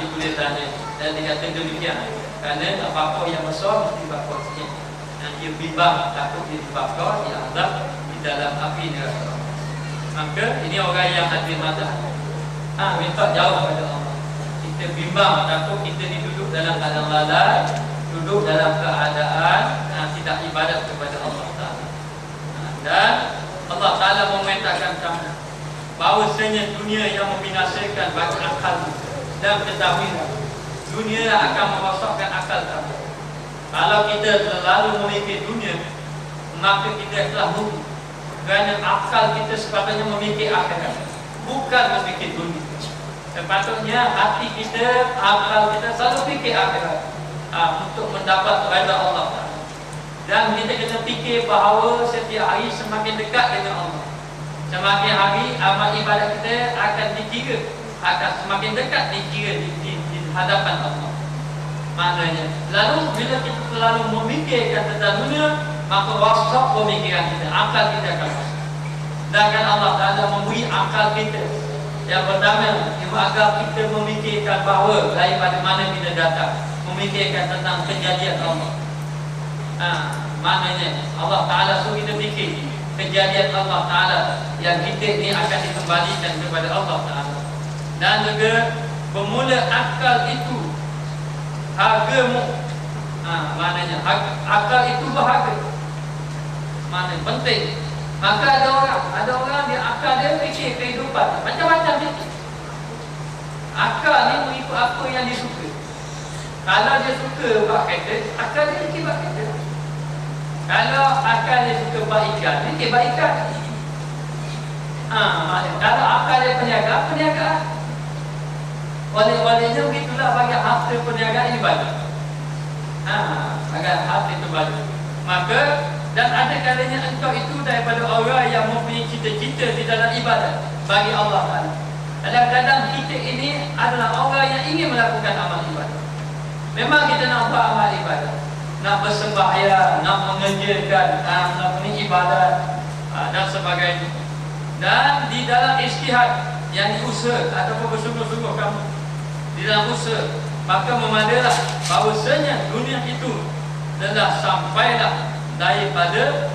Ibu dia tanya. Dan dia kata demikian. Kerana apa-apa yang besar mesti dibakar sikit. Dan dia bimbang takut dia dibakar, dia azab di dalam api neraka. Maka ini orang yang ada mata. Minta jauh pada Allah. Kita bimbang takut kita ni duduk dalam keadaan lalai, duduk dalam keadaan tidak ibadat kepada Allah Ta'ala. Dan Allah Ta'ala memerintahkan kamu bahawasanya dunia yang membinasakan bagi akal dan ketahuilah, dunia akan merosakkan akal kamu. Kalau kita terlalu memikir dunia, maka kita telah rugi. Kerana akal kita sepatutnya memikir akhirat, bukan memikir dunia. Sepatutnya hati kita, akal kita selalu fikir akhirat, untuk mendapat redha Allah. Dan kita kena fikir bahawa setiap hari semakin dekat dengan Allah. Semakin hari amal ibadat kita akan dikira, akan semakin dekat dikira di hadapan Allah. Maknanya, lalu bila kita terlalu memikirkan tentang dunia, maka rosak pemikiran kita, akal kita akan rosak. Sedangkan Allah Ta'ala memberi akal kita yang pertama, agar kita memikirkan bahawa daripada mana kita datang, memikirkan tentang kejadian Allah. Maknanya Allah Ta'ala suruh kita fikir kejadian Allah Ta'ala yang kita ni akan dikembalikan kepada Allah Ta'ala. Dan juga bermula akal itu hargamu. Maknanya akal itu berharga, maknanya penting. Maka ada orang dia akal dia fikir kehidupan macam-macam fikir. Akal ni mengikut apa yang dia suka. Kalau dia suka buat kereta, akal dia fikir buat kereta. Kalau akal dia suka buat ikan, dia fikir buat ikan. Kalau akal dia perniagaan. Oleh-olehnya begitulah bagi harta perniagaan ini banyak. Agar harta itu banyak. Maka dan ada kalanya engkau itu daripada orang yang mempunyai cita-cita di dalam ibadat bagi Allah Ta'ala. Kadang-kadang kita ini adalah orang yang ingin melakukan amal ibadat. Memang kita nak buat amal ibadat, nak bersembahyang, nak mengerjakan, nak punya ibadat dan sebagainya. Dan di dalam ijtihad yang diusaha ataupun bersungguh-sungguh kamu di dalam usaha, maka memadalah bahawasanya dunia itu telah sampailah daripada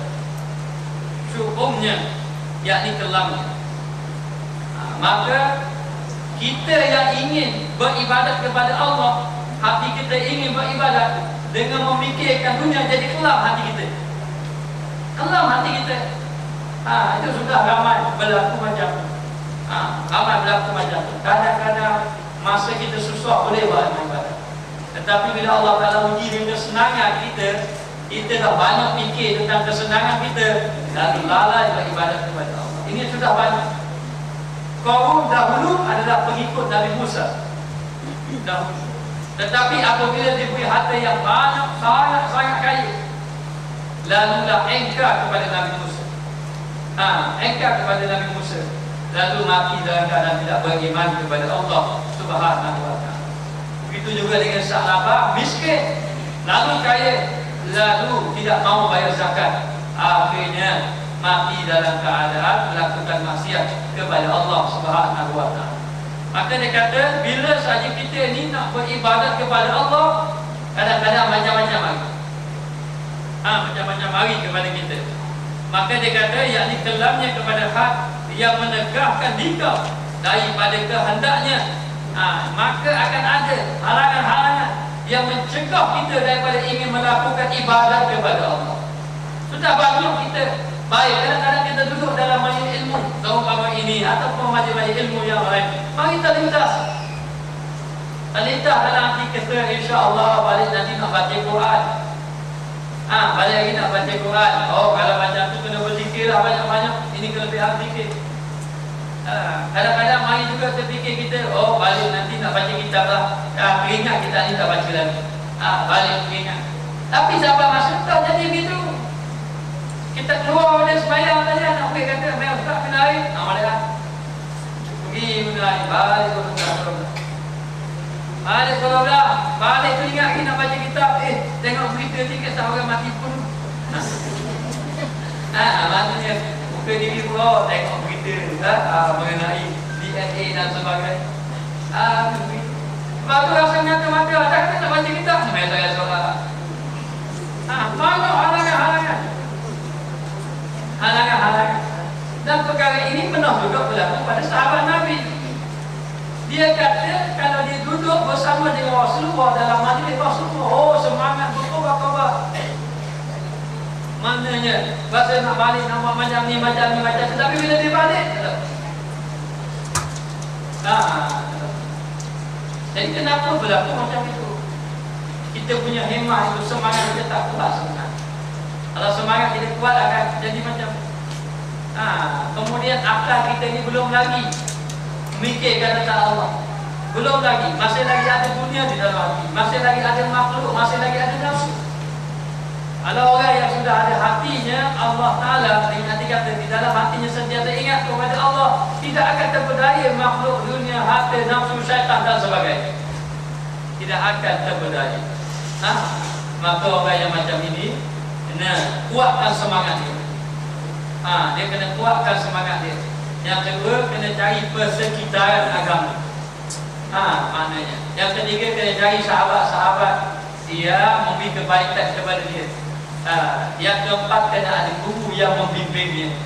syukurnya, yakni kelamnya. Maka kita yang ingin beribadat kepada Allah, hati kita ingin beribadat dengan memikirkan dunia, jadi kelam hati kita. Kelam hati kita. Itu sudah ramai berlaku macam tu. Ramai berlaku macam tu. Kadang-kadang masa kita susah boleh buat ibadat, tetapi bila Allah Ta'ala uji dengan kesenangan kita dah banyak fikir tentang kesenangan kita, lalu lalai beribadat kepada Allah. Ini sudah banyak. Kaum dahulu adalah pengikut Nabi Musa dahulu, tetapi apabila diberi harta yang banyak, sangat kaya, lalulah engkar kepada Nabi Musa. Engkar kepada Nabi Musa, lalu mati dalam keadaan tidak beriman kepada Allah Subhanahu wa Ta'ala. Begitu juga dengan sahabat miskin, lalu kaya, lalu tidak mau bayar zakat, akhirnya mati dalam keadaan melakukan maksiat kepada Allah Subhanahu wa Ta'ala. Maka dia kata, bila saja kita ni nak beribadat kepada Allah, kadang-kadang macam-macam hari. Macam-macam hari kepada kita. Maka dia kata, yakni kelamnya kepada hak yang menegahkan dikau daripada kehendaknya. Maka akan ada halangan-halangan yang mencegah kita daripada ingin melakukan ibadat kepada Allah. Sudah banyak kita baik, kadang-kadang kita duduk dalam majlis ilmu seumpama ini ataupun majlis ilmu yang lain, mari kita lintas dalam hati kita, insya-Allah balik nanti nak baca Quran. Balik lagi nak baca Quran. Kalau macam tu kena berzikirlah banyak-banyak. Ini kelebihan zikir. Kadang-kadang mari juga terfikir kita, balik nanti nak baca kitab lah. Teringat kita ni tak baca lagi. Balik teringat. Tapi sampai masa tak jadi begitu. Kita keluar dari sembahyang saja, nak pergi kata, "Mai ustaz kena air." Balik. Pergi kena air, balik kalau balik teringat lagi nak baca kitab. Tengok berita sikit seorang mati pun. Maksudnya buka diri pula, tengok berita mengenai DNA dan sebagainya. Baru rasa nyata-mata, tak kena nak baca kitab. Mai saya solat. Banyak halangan. Dan perkara ini pernah juga berlaku pada sahabat Nabi. Dia kata kalau dia duduk bersama dengan Rasulullah dalam majlis Rasulullah, semangat berkobar-kobar. Maknanya bahasa nak balik nak buat macam ni, tetapi bila dia balik jadi kenapa berlaku macam itu? Kita punya hemah itu, semangat kita tak kuat sebenarnya. Kalau semangat kita kuat akan jadi macam Kemudian akal kita ni belum lagi mikirkan tentang Allah. Belum lagi, masih lagi ada dunia di dalam hati, masih lagi ada makhluk, masih lagi ada nafsu. Kalau orang yang sudah ada hatinya Allah Ta'ala, nanti kata di dalam hatinya sentiasa ingat kepada Allah, tidak akan terpedaya makhluk dunia, hati, nafsu, syaitan dan sebagainya. Tidak akan terpedaya. Maka orang yang macam ini kena kuatkan semangat dia. Dia kena kuatkan semangat dia. Yang kedua, kena cari persekitaran agama. Maknanya. Yang ketiga, kena cari sahabat-sahabat dia memberi kebaikan kepada dia. Yang keempat, kena ada guru yang membimbingnya.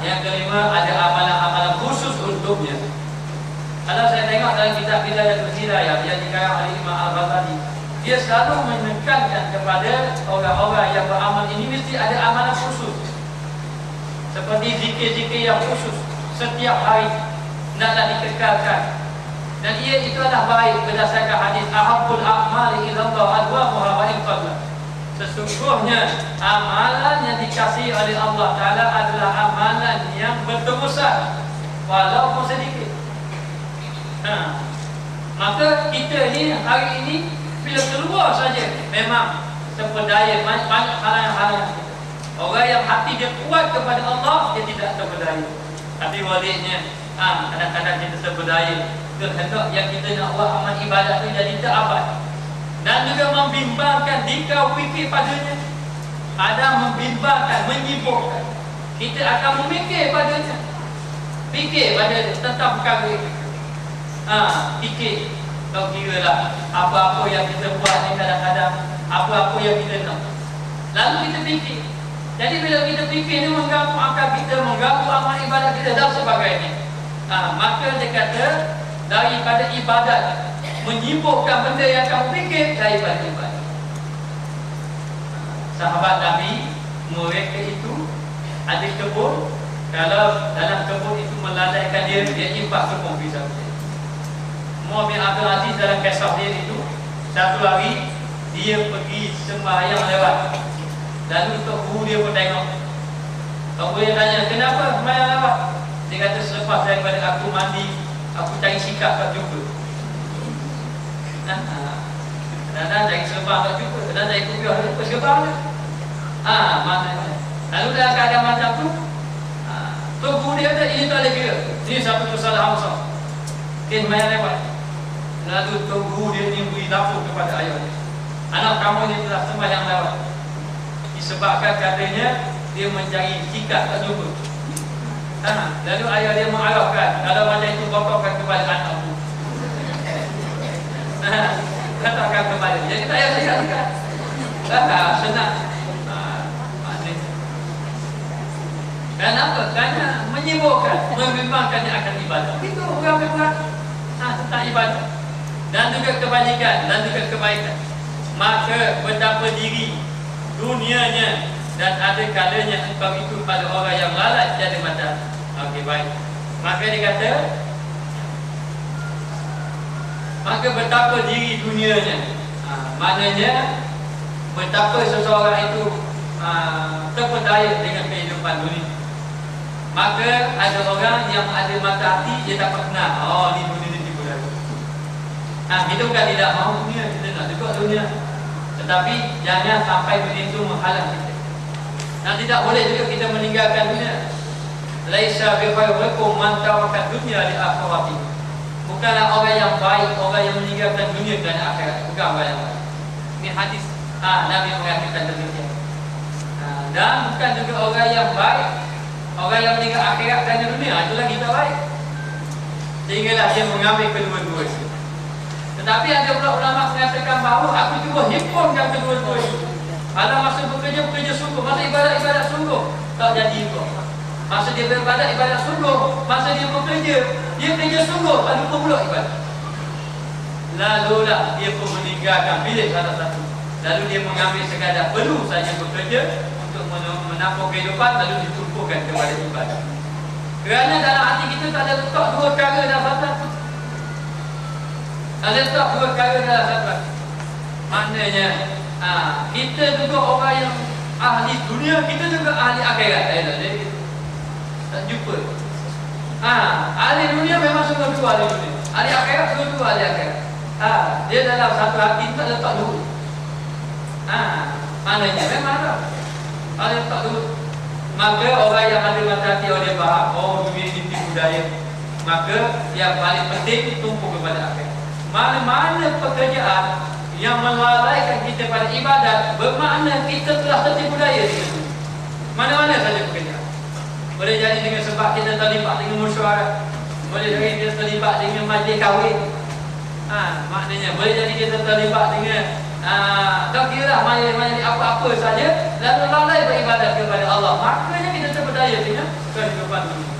Yang kelima, ada amalan-amalan khusus untuknya. Kalau saya tengok dalam kitab Bidayatul Hidayah yang dikarang oleh Imam Al-Ghazali, dia selalu menekankan kepada orang-orang yang beramal ini mesti ada amalan khusus, seperti zikir-zikir yang khusus setiap hari hendaklah dikekalkan. Dan ia itu adalah baik berdasarkan hadis ahabbul a'mali ila Allah adwamuha wa in qalla. Sesungguhnya amalan yang dikasihi oleh Allah Ta'ala adalah amalan yang berterusan walaupun sedikit. Maka kita ni hari ini bila keluar saja memang terpedaya banyak halangan-halangan kita. Orang yang hati dia kuat kepada Allah, dia tidak terpedaya. Tapi waliknya kadang-kadang kita terpedaya. Kehendak yang kita nak buat amal ibadat itu jadi terabad. Dan juga membimbangkan dikau fikir padanya. Ada membimbangkan, menyibukkan. Kita akan memikir padanya. Fikir pada tentang perkara itu. Fikir. Kau kira lah apa-apa yang kita buat ni kadang-kadang, apa-apa yang kita nak. Lalu kita fikir. Jadi bila kita fikir ni mengganggu akal kita, mengganggu amal ibadat kita dan sebagainya. Maka dia kata daripada ibadat, menyibukkan benda yang kamu fikir daripada ibadat. Sahabat Nabi, mereka itu ada kebun. Kalau dalam kebun itu melalaikan dia infak kebun pisang. Umar bin Abdul Aziz dalam kisah dia itu, satu hari dia pergi sembahyang lewat. Lalu tok guru dia pun tengok. Tok guru dia tanya, kenapa sembahyang lewat? Dia kata, selepas daripada aku mandi, aku cari sikap tak jumpa. Kadang-kadang cari selepas tak jumpa, kadang-kadang cari kubiah tak jumpa selepas dia. Maknanya. Lalu dalam keadaan macam tu, tok guru dia kata, ini tak boleh kira. Ini satu kesalahan besar. Sembahyang lewat. Lalu tok guru dia ni beri lapor kepada ayah dia. Anak kamu ni telah sembahyang lewat. Disebabkan katanya dia mencari sikap tak jumpa. Lalu ayah dia mengarahkan, kalau macam itu bapakan kepada anakku. Katakan kepada dia. Jadi tak payah sihatkan. Senang. Kenapa? Kerana menyibukkan, membimbangkan yang akan ibadah. Itu orang berbuat tentang ibadah. Dan juga kebajikan, dan juga kebaikan. Maka betapa diri dunianya, dan ada kalanya engkau itu pada orang yang lalat jadi macam. Okey, baik. Maka dia kata, maka betapa diri dunianya. Maknanya betapa seseorang itu terpedaya dengan kehidupan dunia. Maka ada orang yang ada mata hati, dia dapat kenal, ni dunia ni tipu daya. Kita bukan tidak mahu dunia, kita nak dekat dunia. Tetapi jangan sampai dunia itu menghalang kita. Dan tidak boleh juga kita meninggalkan dunia. Laisa bi khairikum man taraka dunya li akhirati. Bukanlah orang yang baik orang yang meninggalkan dunia kerana akhirat. Bukan orang yang baik. Ini hadis Nabi mengatakan demikian. Dan bukan juga orang yang baik orang yang meninggal akhirat kerana dunia. Itu lagi tak baik. Sehinggalah dia mengambil kedua-duanya. Tetapi ada pula ulama mengatakan bahawa aku cuba himpunkan kedua-duanya. Kalau masa bekerja sungguh, masa ibadat sungguh, tak jadi itu. Masa dia beribadat ibadat sungguh, masa dia bekerja, dia kerja sungguh, lalu pun pula ibadat. Lalulah dia pun meninggalkan pilih salah satu. Lalu dia mengambil sekadar perlu saja bekerja untuk menampung kehidupan, lalu ditumpukan kepada ibadat. Kerana dalam hati kita tak ada letak dua perkara dalam satu. Ada letak dua perkara dalam satu. Maknanya kita juga orang yang ahli dunia, kita juga ahli akhirat. tak jumpa. Ahli dunia memang semua dua ahli dunia. Ahli akhirat dua ahli akhirat. Dia dalam satu hati tak letak dua. Maknanya memang ada. Ada letak dua. Maka orang yang ada mata hati dia faham, dunia ini tipu daya. Maka yang paling penting tumpu kepada akhirat. Mana-mana pekerjaan yang melalaikan kita pada ibadat, bermakna kita telah tertipu daya dengan dunia. Mana-mana saja pekerjaan. Boleh jadi dengan sebab kita terlibat dengan mesyuarat, boleh jadi kita terlibat dengan majlis kahwin. Maknanya boleh jadi kita terlibat dengan tak kira lah majlis apa-apa saja, lalu lalai beribadat kepada Allah. Maknanya kita terpedaya dengan kehidupan dunia.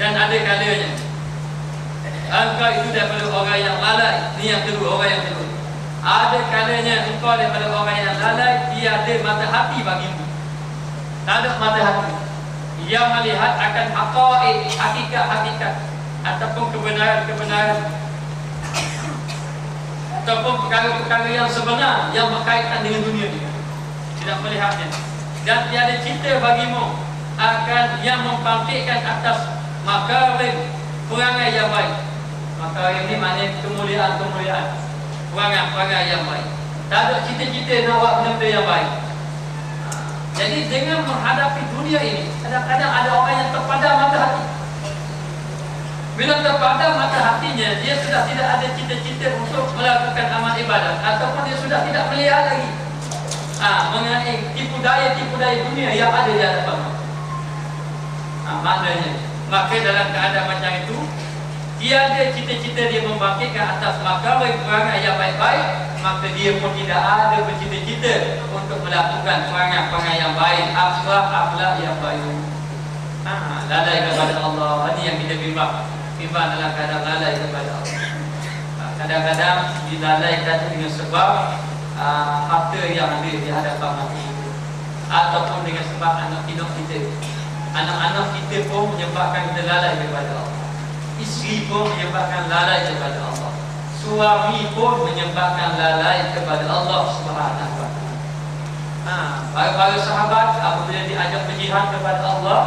Dan ada kalanya engkau itu daripada orang yang lalai. Ini yang kedua, orang yang kedua. Ada kalanya engkau daripada orang yang lalai, tiada mata hati bagimu. Tak ada mata hati. Ia melihat akan hakikat-hakikat ataupun kebenaran-kebenaran ataupun perkara-perkara yang sebenar yang berkaitan dengan dunia ini. Tidak melihatnya. Dan tiada cita bagimu akan yang membangkitkan atas makarim perangai yang baik. Makarim ini maknanya kemuliaan-kemuliaan, perangai-perangai yang baik. Tak ada cita-cita nak buat benda-benda yang baik. Jadi dengan menghadapi dunia ini, kadang-kadang ada orang yang terpadam mata hati. Bila terpadam mata hatinya, dia sudah tidak ada cita-cita untuk melakukan amal ibadat, ataupun dia sudah tidak melihat lagi mengenai tipu daya dunia yang ada di hadapan. Maknanya, maka dalam keadaan macam itu, tiada cita-cita dia membangkitkan atas makarim perangai yang baik-baik, maka dia pun tidak ada bercita-cita untuk melakukan perangai-perangai yang baik, akhlak yang baik. Lalai kepada Allah. Ini yang kita bimbang dalam keadaan lalai kepada Allah. Kadang-kadang dilalaikan dengan sebab harta yang ada di hadapan mati, ataupun dengan sebab anak kita. Anak-anak kita pun menyebabkan kita lalai kepada Allah. Isteri pun menyebabkan lalai kepada Allah. Suami pun menyebabkan lalai kepada Allah Subhanahu wa taala. Para sahabat apabila diajak berjihad kepada Allah,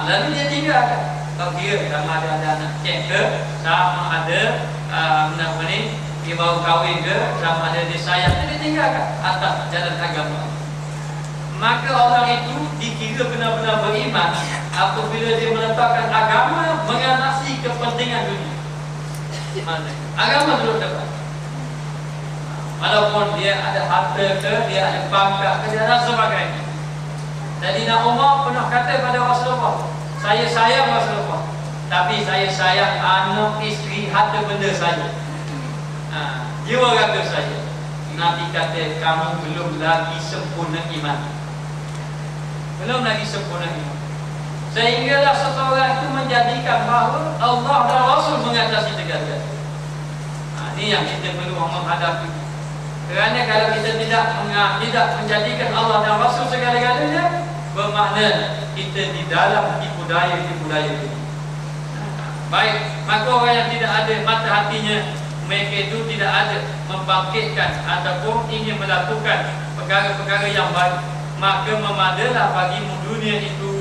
lalu dia tinggalkan. Kau kira sama ada anak cek ke, sama ada dia baru kahwin ke, sama ada dia sayang, dia tinggalkan atas jalan agama. Maka orang itu dikira benar-benar beriman apabila dia meletakkan agama mengatasi kepentingan dunia. Agama dulu depan. Walaupun dia ada harta ke, dia ada pangkat ke, dan sebagainya. Jadi Nabi Umar pernah kata pada Rasulullah, saya sayang Rasulullah, tapi saya sayang anak, isteri, harta benda saya. Jiwa raga saya. Nabi kata, kamu belum lagi sempurna iman. Belum lagi sempurna iman. Sehinggalah seseorang itu menjadikan bahawa Allah dan Rasul mengatasi segala-galanya. Ini yang kita perlu menghadapi. Kerana kalau kita tidak menjadikan Allah dan Rasul segala-galanya, bermakna kita di dalam tipu daya ini. Baik, maka orang yang tidak ada mata hatinya, mereka itu tidak ada membangkitkan ataupun ingin melakukan perkara-perkara yang baik, maka memadalah bagimu dunia itu.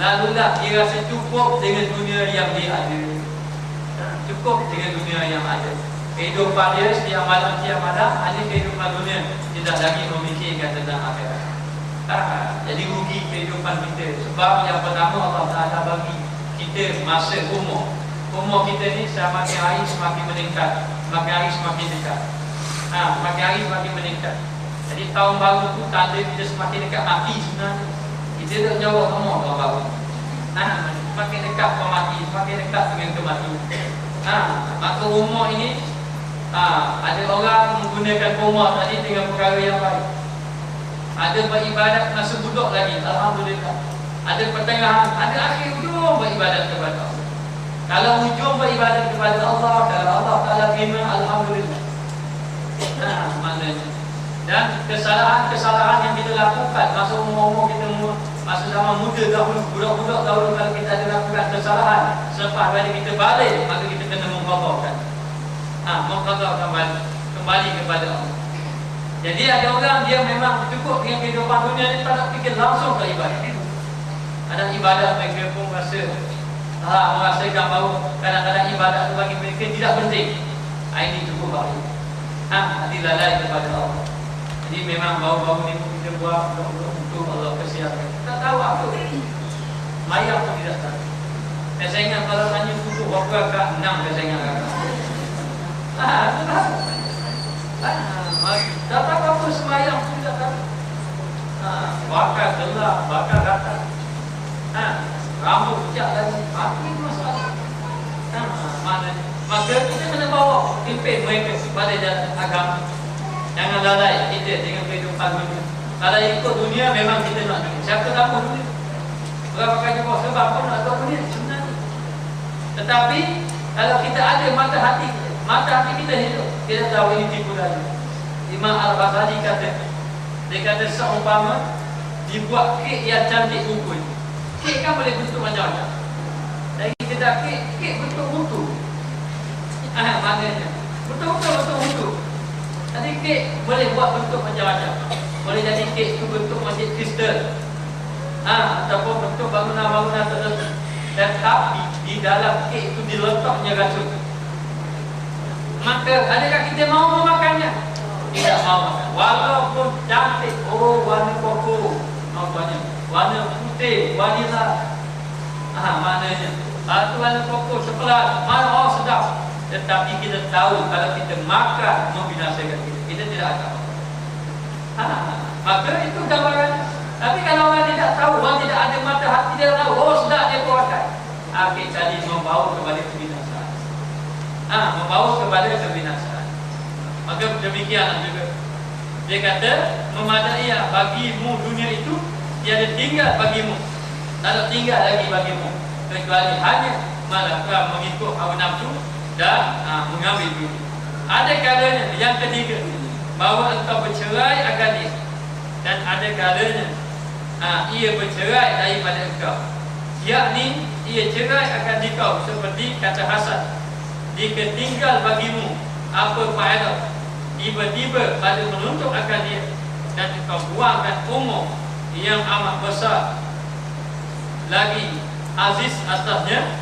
Lalulah dia rasa cukup dengan dunia yang dia ada. Cukup dengan dunia yang ada. Kehidupan dia setiap malam hanya kehidupan dunia, tidak lagi memikirkan tentang akhirat. Jadi rugi kehidupan kita. Sebab yang pertama, Allah Ta'ala bagi kita masa umur. Umur kita ni semakin hari semakin meningkat, semakin hari semakin dekat. Semakin hari semakin meningkat. Jadi tahun baru tu tanda kita semakin dekat mati sebenarnya. Kita tak jauh umur tahun baru. Semakin dekat mati, semakin dekat dengan kematian. Maka umur ini, ada orang menggunakan umur tadi dengan perkara yang baik. Ada beribadat masa budak lagi, alhamdulillah. Ada pertengahan, ada akhir ujung beribadat kepada Allah. Kalau ujung beribadat kepada Allah, kalau Allah Ta'ala terima, alhamdulillah. Maknanya. Dan kesalahan-kesalahan yang kita lakukan masa umur-umur kita, masa zaman muda dahulu, budak-budak dahulu, kalau kita ada lakukan kesalahan, selepas bila kita balik, maka kita kena mengqadhakan. Mengqadhakan kembali kepada Allah. Jadi ada orang dia memang cukup dengan kehidupan dunia ni, tak nak fikir langsung ke ibadah. Ada ibadah mereka pun merasakan bahawa kadang-kadang ibadah itu bagi mereka tidak penting. Ini cukup baik. Nanti lalai kepada Allah. Jadi memang bau-bau ni kita buat untuk Allah kesiankan. Tak tahu apa. Mayat pun tidak tahu. Saya ingat kalau tanya subuh berapa rakaat? 6 saya ingat rakaat. Tak tahu apa semayang pun tidak tahu. Bakar gelap, bakar rata. Rambut pijak lagi. Apa itu masalah? Maka kita kena bawa pimpin mereka kepada jalan agama. Jangan lalai kita dengan kehidupan dunia. Kalau ikut dunia memang kita nak dunia. Siapa tak mahu dunia? Berapa kali bawa sebab pun nak tahu dunia sebenarnya. Tetapi kalau kita ada mata hati kita hidup, kita tahu ini tipu daya. Imam Al-Ghazali kata, dia kata seumpama dibuat kek yang cantik rupa. Kek kan boleh bentuk macam-macam. Lagi kita kek bentuk mutu. Maknanya betul-betul mutu. Jadi kek boleh buat bentuk macam-macam. Boleh jadi kek itu bentuk macam kristal, ataupun bentuk bangunan-bangunan tertentu. Tetapi di dalam kek itu diletaknya racun. Maka adakah kita mau memakannya? Tidak mau makan. Walaupun cantik, warna koko, warna putih, vanila, maknanya itu warna koko, coklat, mana sedap. Tetapi kita tahu kalau kita makan membinasakan kita. Kita tidak akan makan. Maka itu gambaran. Tapi kalau orang tidak tahu, orang tidak ada mata hati, dia tahu, sedap dia buatkan. Akhir tadi membawa kepada kebinasaan. Membawa kepada kebinasaan. Maka demikian juga. Dia kata, memadai bagimu dunia itu tiada tinggal bagimu. Tak ada tinggal lagi bagimu, kecuali hanya malah mengikut hawa nafsu dan mengambil dunia. Ada kalanya yang ketiga, bahawa engkau bercerai akan dia, dan ada kalanya ia bercerai daripada engkau, yakni ia cerai akan dikau. Seperti kata Hasan, jika tinggal bagimu apa faedah tiba-tiba pada menuntut akan dia, dan engkau buangkan umur yang amat besar lagi aziz atasnya,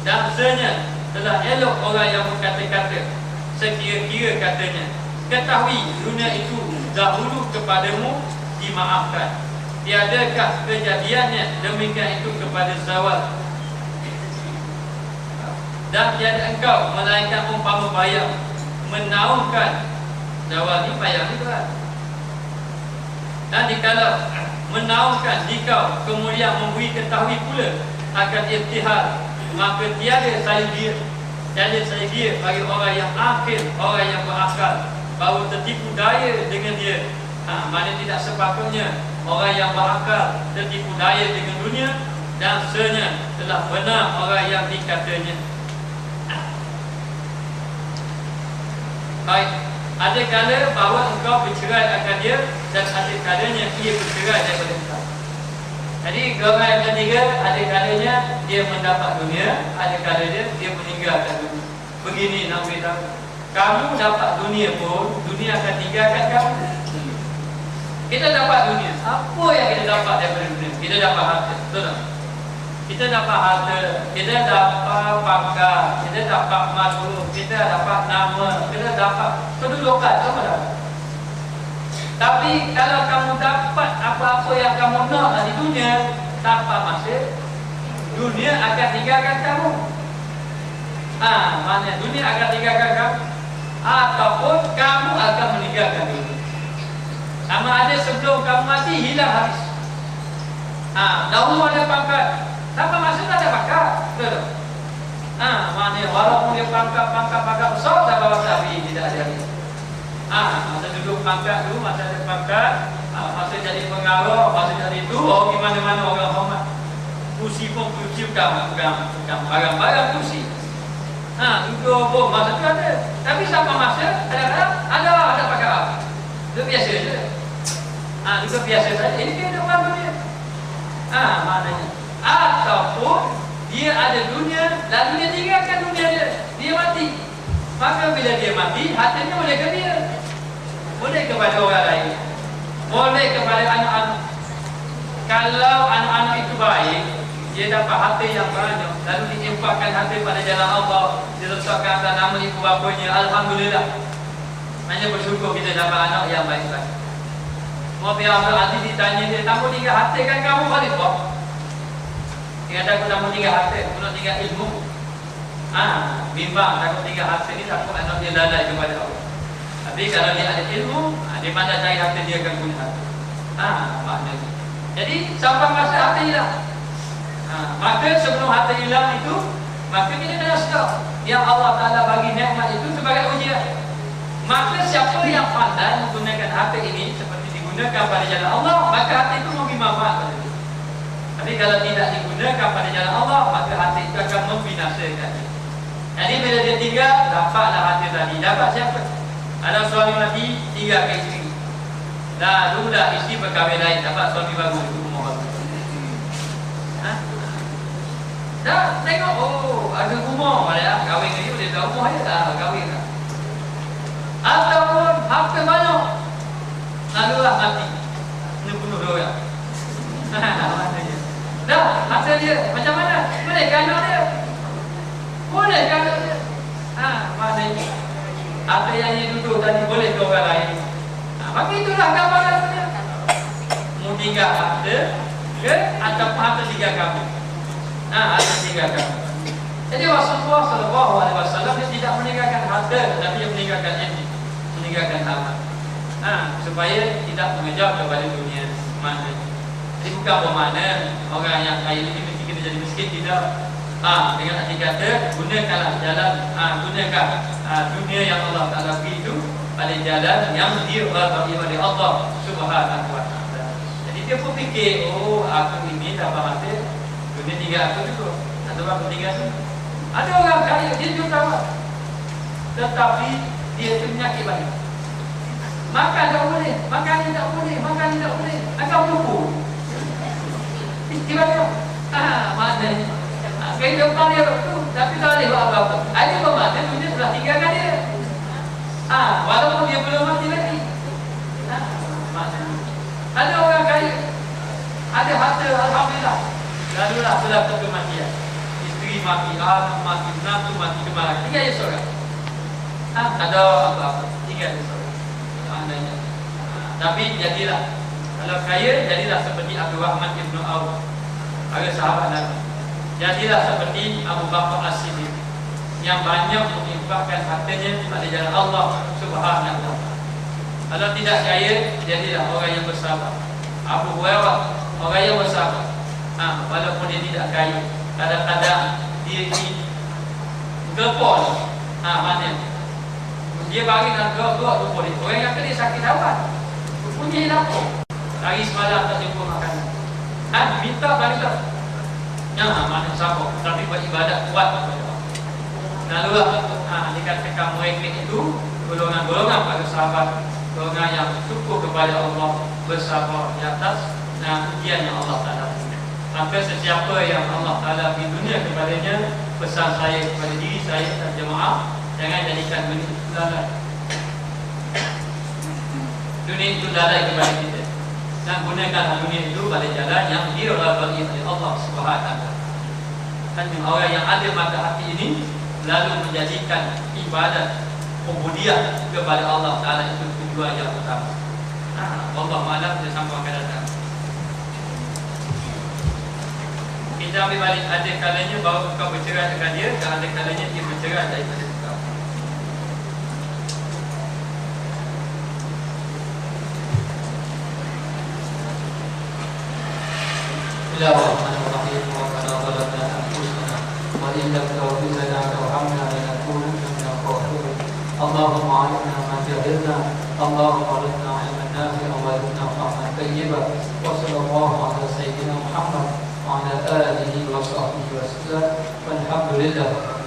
dan sebenarnya telah elok orang yang berkata-kata sekira-kira katanya, ketahui dunia itu dahulu kepadamu dimaafkan, tiadakah kejadiannya demikian itu kepada zawal, dan tiada engkau melainkan umpama bayang menaungkan. Zawal ni bayang ni berat. Dan dikala menaungkan dikau kemudian memberi ketahui pula akan irtihal, maka tiada saya dia bagi orang yang akil, orang yang berakal, bahawa tertipu daya dengan dia. Mana tidak sepatutnya orang yang berakal tertipu daya dengan dunia, dan sebenarnya telah benar orang yang dikatanya. Baik, ada kala bahawa engkau bercerai akan dia, dan ada kalanya ia bercerai daripada engkau. Jadi golongan yang ketiga, ada kalanya dia mendapat dunia, ada kalanya dia meninggalkan dunia. Begini nak beritahu, kamu dapat dunia pun, dunia akan tinggalkan kamu. Kita dapat dunia, apa yang kita dapat daripada dunia? Kita dapat harta, betul tak? Kita dapat harta, kita dapat pangkat, kita dapat maklum, kita dapat nama, kita dapat kedudukan, apa dah? Tapi kalau kamu dapat apa-apa yang kamu nak di dunia, tanpa masa, dunia akan tinggalkan kamu. Mana dunia akan tinggalkan kamu, ataupun kamu akan meninggalkan dunia. Sama ada sebelum kamu mati hilang habis. Dahulu ada pangkat, tanpa masa tak ada pangkat, betul? Mana walaupun dia pangkat besar, tak bawa tapi tidak ada habis. Masa duduk pangkat dulu, masa ada pangkat, masa jadi pengarah, masa jadi itu, gimana-mana orang hormat. Kursi pun kursi bukan barang-barang kursi. Duduk pun masa tu ada. Tapi sampai masa kadang-kadang ada pangkat. Itu biasa je. Itu biasa saja. Ini kehidupan dunia. Maknanya. Ataupun dia ada dunia, lalu dia tinggalkan dunia dia. Dia mati. Maka bila dia mati, hartanya boleh ke dia. boleh kepada orang lain, boleh kepada anak-anak. Kalau anak-anak itu baik, dia dapat harta yang banyak, lalu diinfakkan harta pada jalan Allah, diletakkan atas nama ibu bapanya, alhamdulillah. Hanya bersyukur kita dapat anak yang baik-baik. Mau biar Abdul Aziz ditanya dia, "Kamu tinggal harta kan kamu khalifah?" Dia kata, "Aku tak mau tinggal harta, aku nak tinggal ilmu." Bimbang takut tinggal harta ni, takut anak dia lalai kepada Allah. Tapi kalau dia ada ilmu, dia pandai cari harta, dia akan guna harta. Maknanya. Jadi sampai masa harta hilang. Maka sebelum harta hilang itu, maka kita kena sedar yang Allah Ta'ala bagi nikmat itu sebagai ujian. Maka siapa yang pandai menggunakan harta ini seperti digunakan pada jalan Allah, maka harta itu memberi manfaat pada dia. Tapi kalau tidak digunakan pada jalan Allah, maka harta itu akan membinasakan dia. Jadi bila dia tinggal, dapatlah harta tadi. Dapat siapa? Ada suami mati, tinggal ke isteri. Lalu dah isteri berkahwin lain, dapat suami baru, itu rumah baru. Dah tengok, oh ada rumah lah, kahwin ni boleh tahu rumah dia dah kahwin dah. Ataupun harta banyak, lalulah mati, kena bunuh dia orang. Dah harta dia macam mana? Boleh kandung dia, boleh kandung dia. Maknanya harta yang dia duduk tadi boleh ke orang lain. Maka itulah gambarannya. Mau tinggal harta ke ataupun harta tinggal kamu. Harta tinggal kamu. Jadi Rasulullah SAW dia tidak meninggalkan harta, tetapi dia meninggalkan ilmu, meninggalkan amal. Supaya tidak mengejar kepada dunia mana. Jadi bukan bermakna orang yang kaya ini mesti kena jadi miskin, tidak. Dengan arti kata gunakanlah jalan, gunakan dunia yang Allah Ta'ala beri itu pada jalan yang diridai oleh Allah Subhanahu wa Ta'ala. Jadi dia pun fikir, oh aku ini dapat harta, dunia tinggal aku juga, ada orang tinggal tu. Ada orang kaya dia jutawan, tetapi dia tu penyakit banyak. Makan tak boleh, makan ni tak boleh, makan ni tak boleh, akan lupa. Tiba-tiba, maknanya kehidupan dia tu, tapi tak boleh buat apa-apa. Ada bermakna dunia telah tinggalkan dia. Walaupun dia belum mati lagi. Ada orang kaya, ada harta, alhamdulillah. Lalulah setelah kematian, isteri mati, anak mati, menantu mati, kemana? Tinggal dia seorang. Ada apa-apa, tinggal dia seorang. Tapi jadilah, kalau kaya, jadilah seperti Abdul Rahman Ibn Auf, ada sahabat Nabi. Jadilah seperti Abu Bakar As-Siddiq yang banyak menginfakkan hartanya pada jalan Allah Subhanahu wa Ta'ala. Kalau tidak kaya, jadilah orang yang bersabar. Abu Hurairah orang yang bersabar. Walaupun dia tidak kaya, kadang-kadang dia gepol. Mana dia bagi nak gerak tu boleh. Orang yang kena sakit awal, punya lapor. Hari semalam tak jumpa makanan. Minta balik. Mana sabar, tapi buat ibadat kuat kepada Allah. Lalulah dikatakan mereka itu golongan-golongan pada sahabat, golongan yang syukur kepada Allah, bersabar di atas ujian yang Allah Ta'ala. Maka sesiapa yang Allah Ta'ala beri dunia kepadanya, pesan saya kepada diri saya dan jemaah, jangan jadikan dunia itu lalai. Dunia itu lalai kepada kita, dan gunakan dunia itu pada jalan yang diridai oleh Allah Subhanahu wa Ta'ala. Dan orang yang ada mata hati ini lalu menjadikan ibadat ubudiyah kepada Allah Ta'ala itu tujuan yang utama. Allah Ta'ala kita sambung akan datang. Kita ambil balik, ada kalanya bahawa kau bercerai dengan dia, dan ada kalanya dia bercerai daripada kau. Bismillahirrahmanirrahim. Wa qad zalamna anfusana wa in lam taghfir lana warhamna lanakunanna minal khasirin. Allahumma 'allimna ma jahilna, Allahumma 'allimna 'ilman nafi'an wa rizqna rahmatan tayyiban. Wa sallallahu ala sayyidina Muhammad wa ala alihi wa sahbihi wa sallam. Walhamdulillah.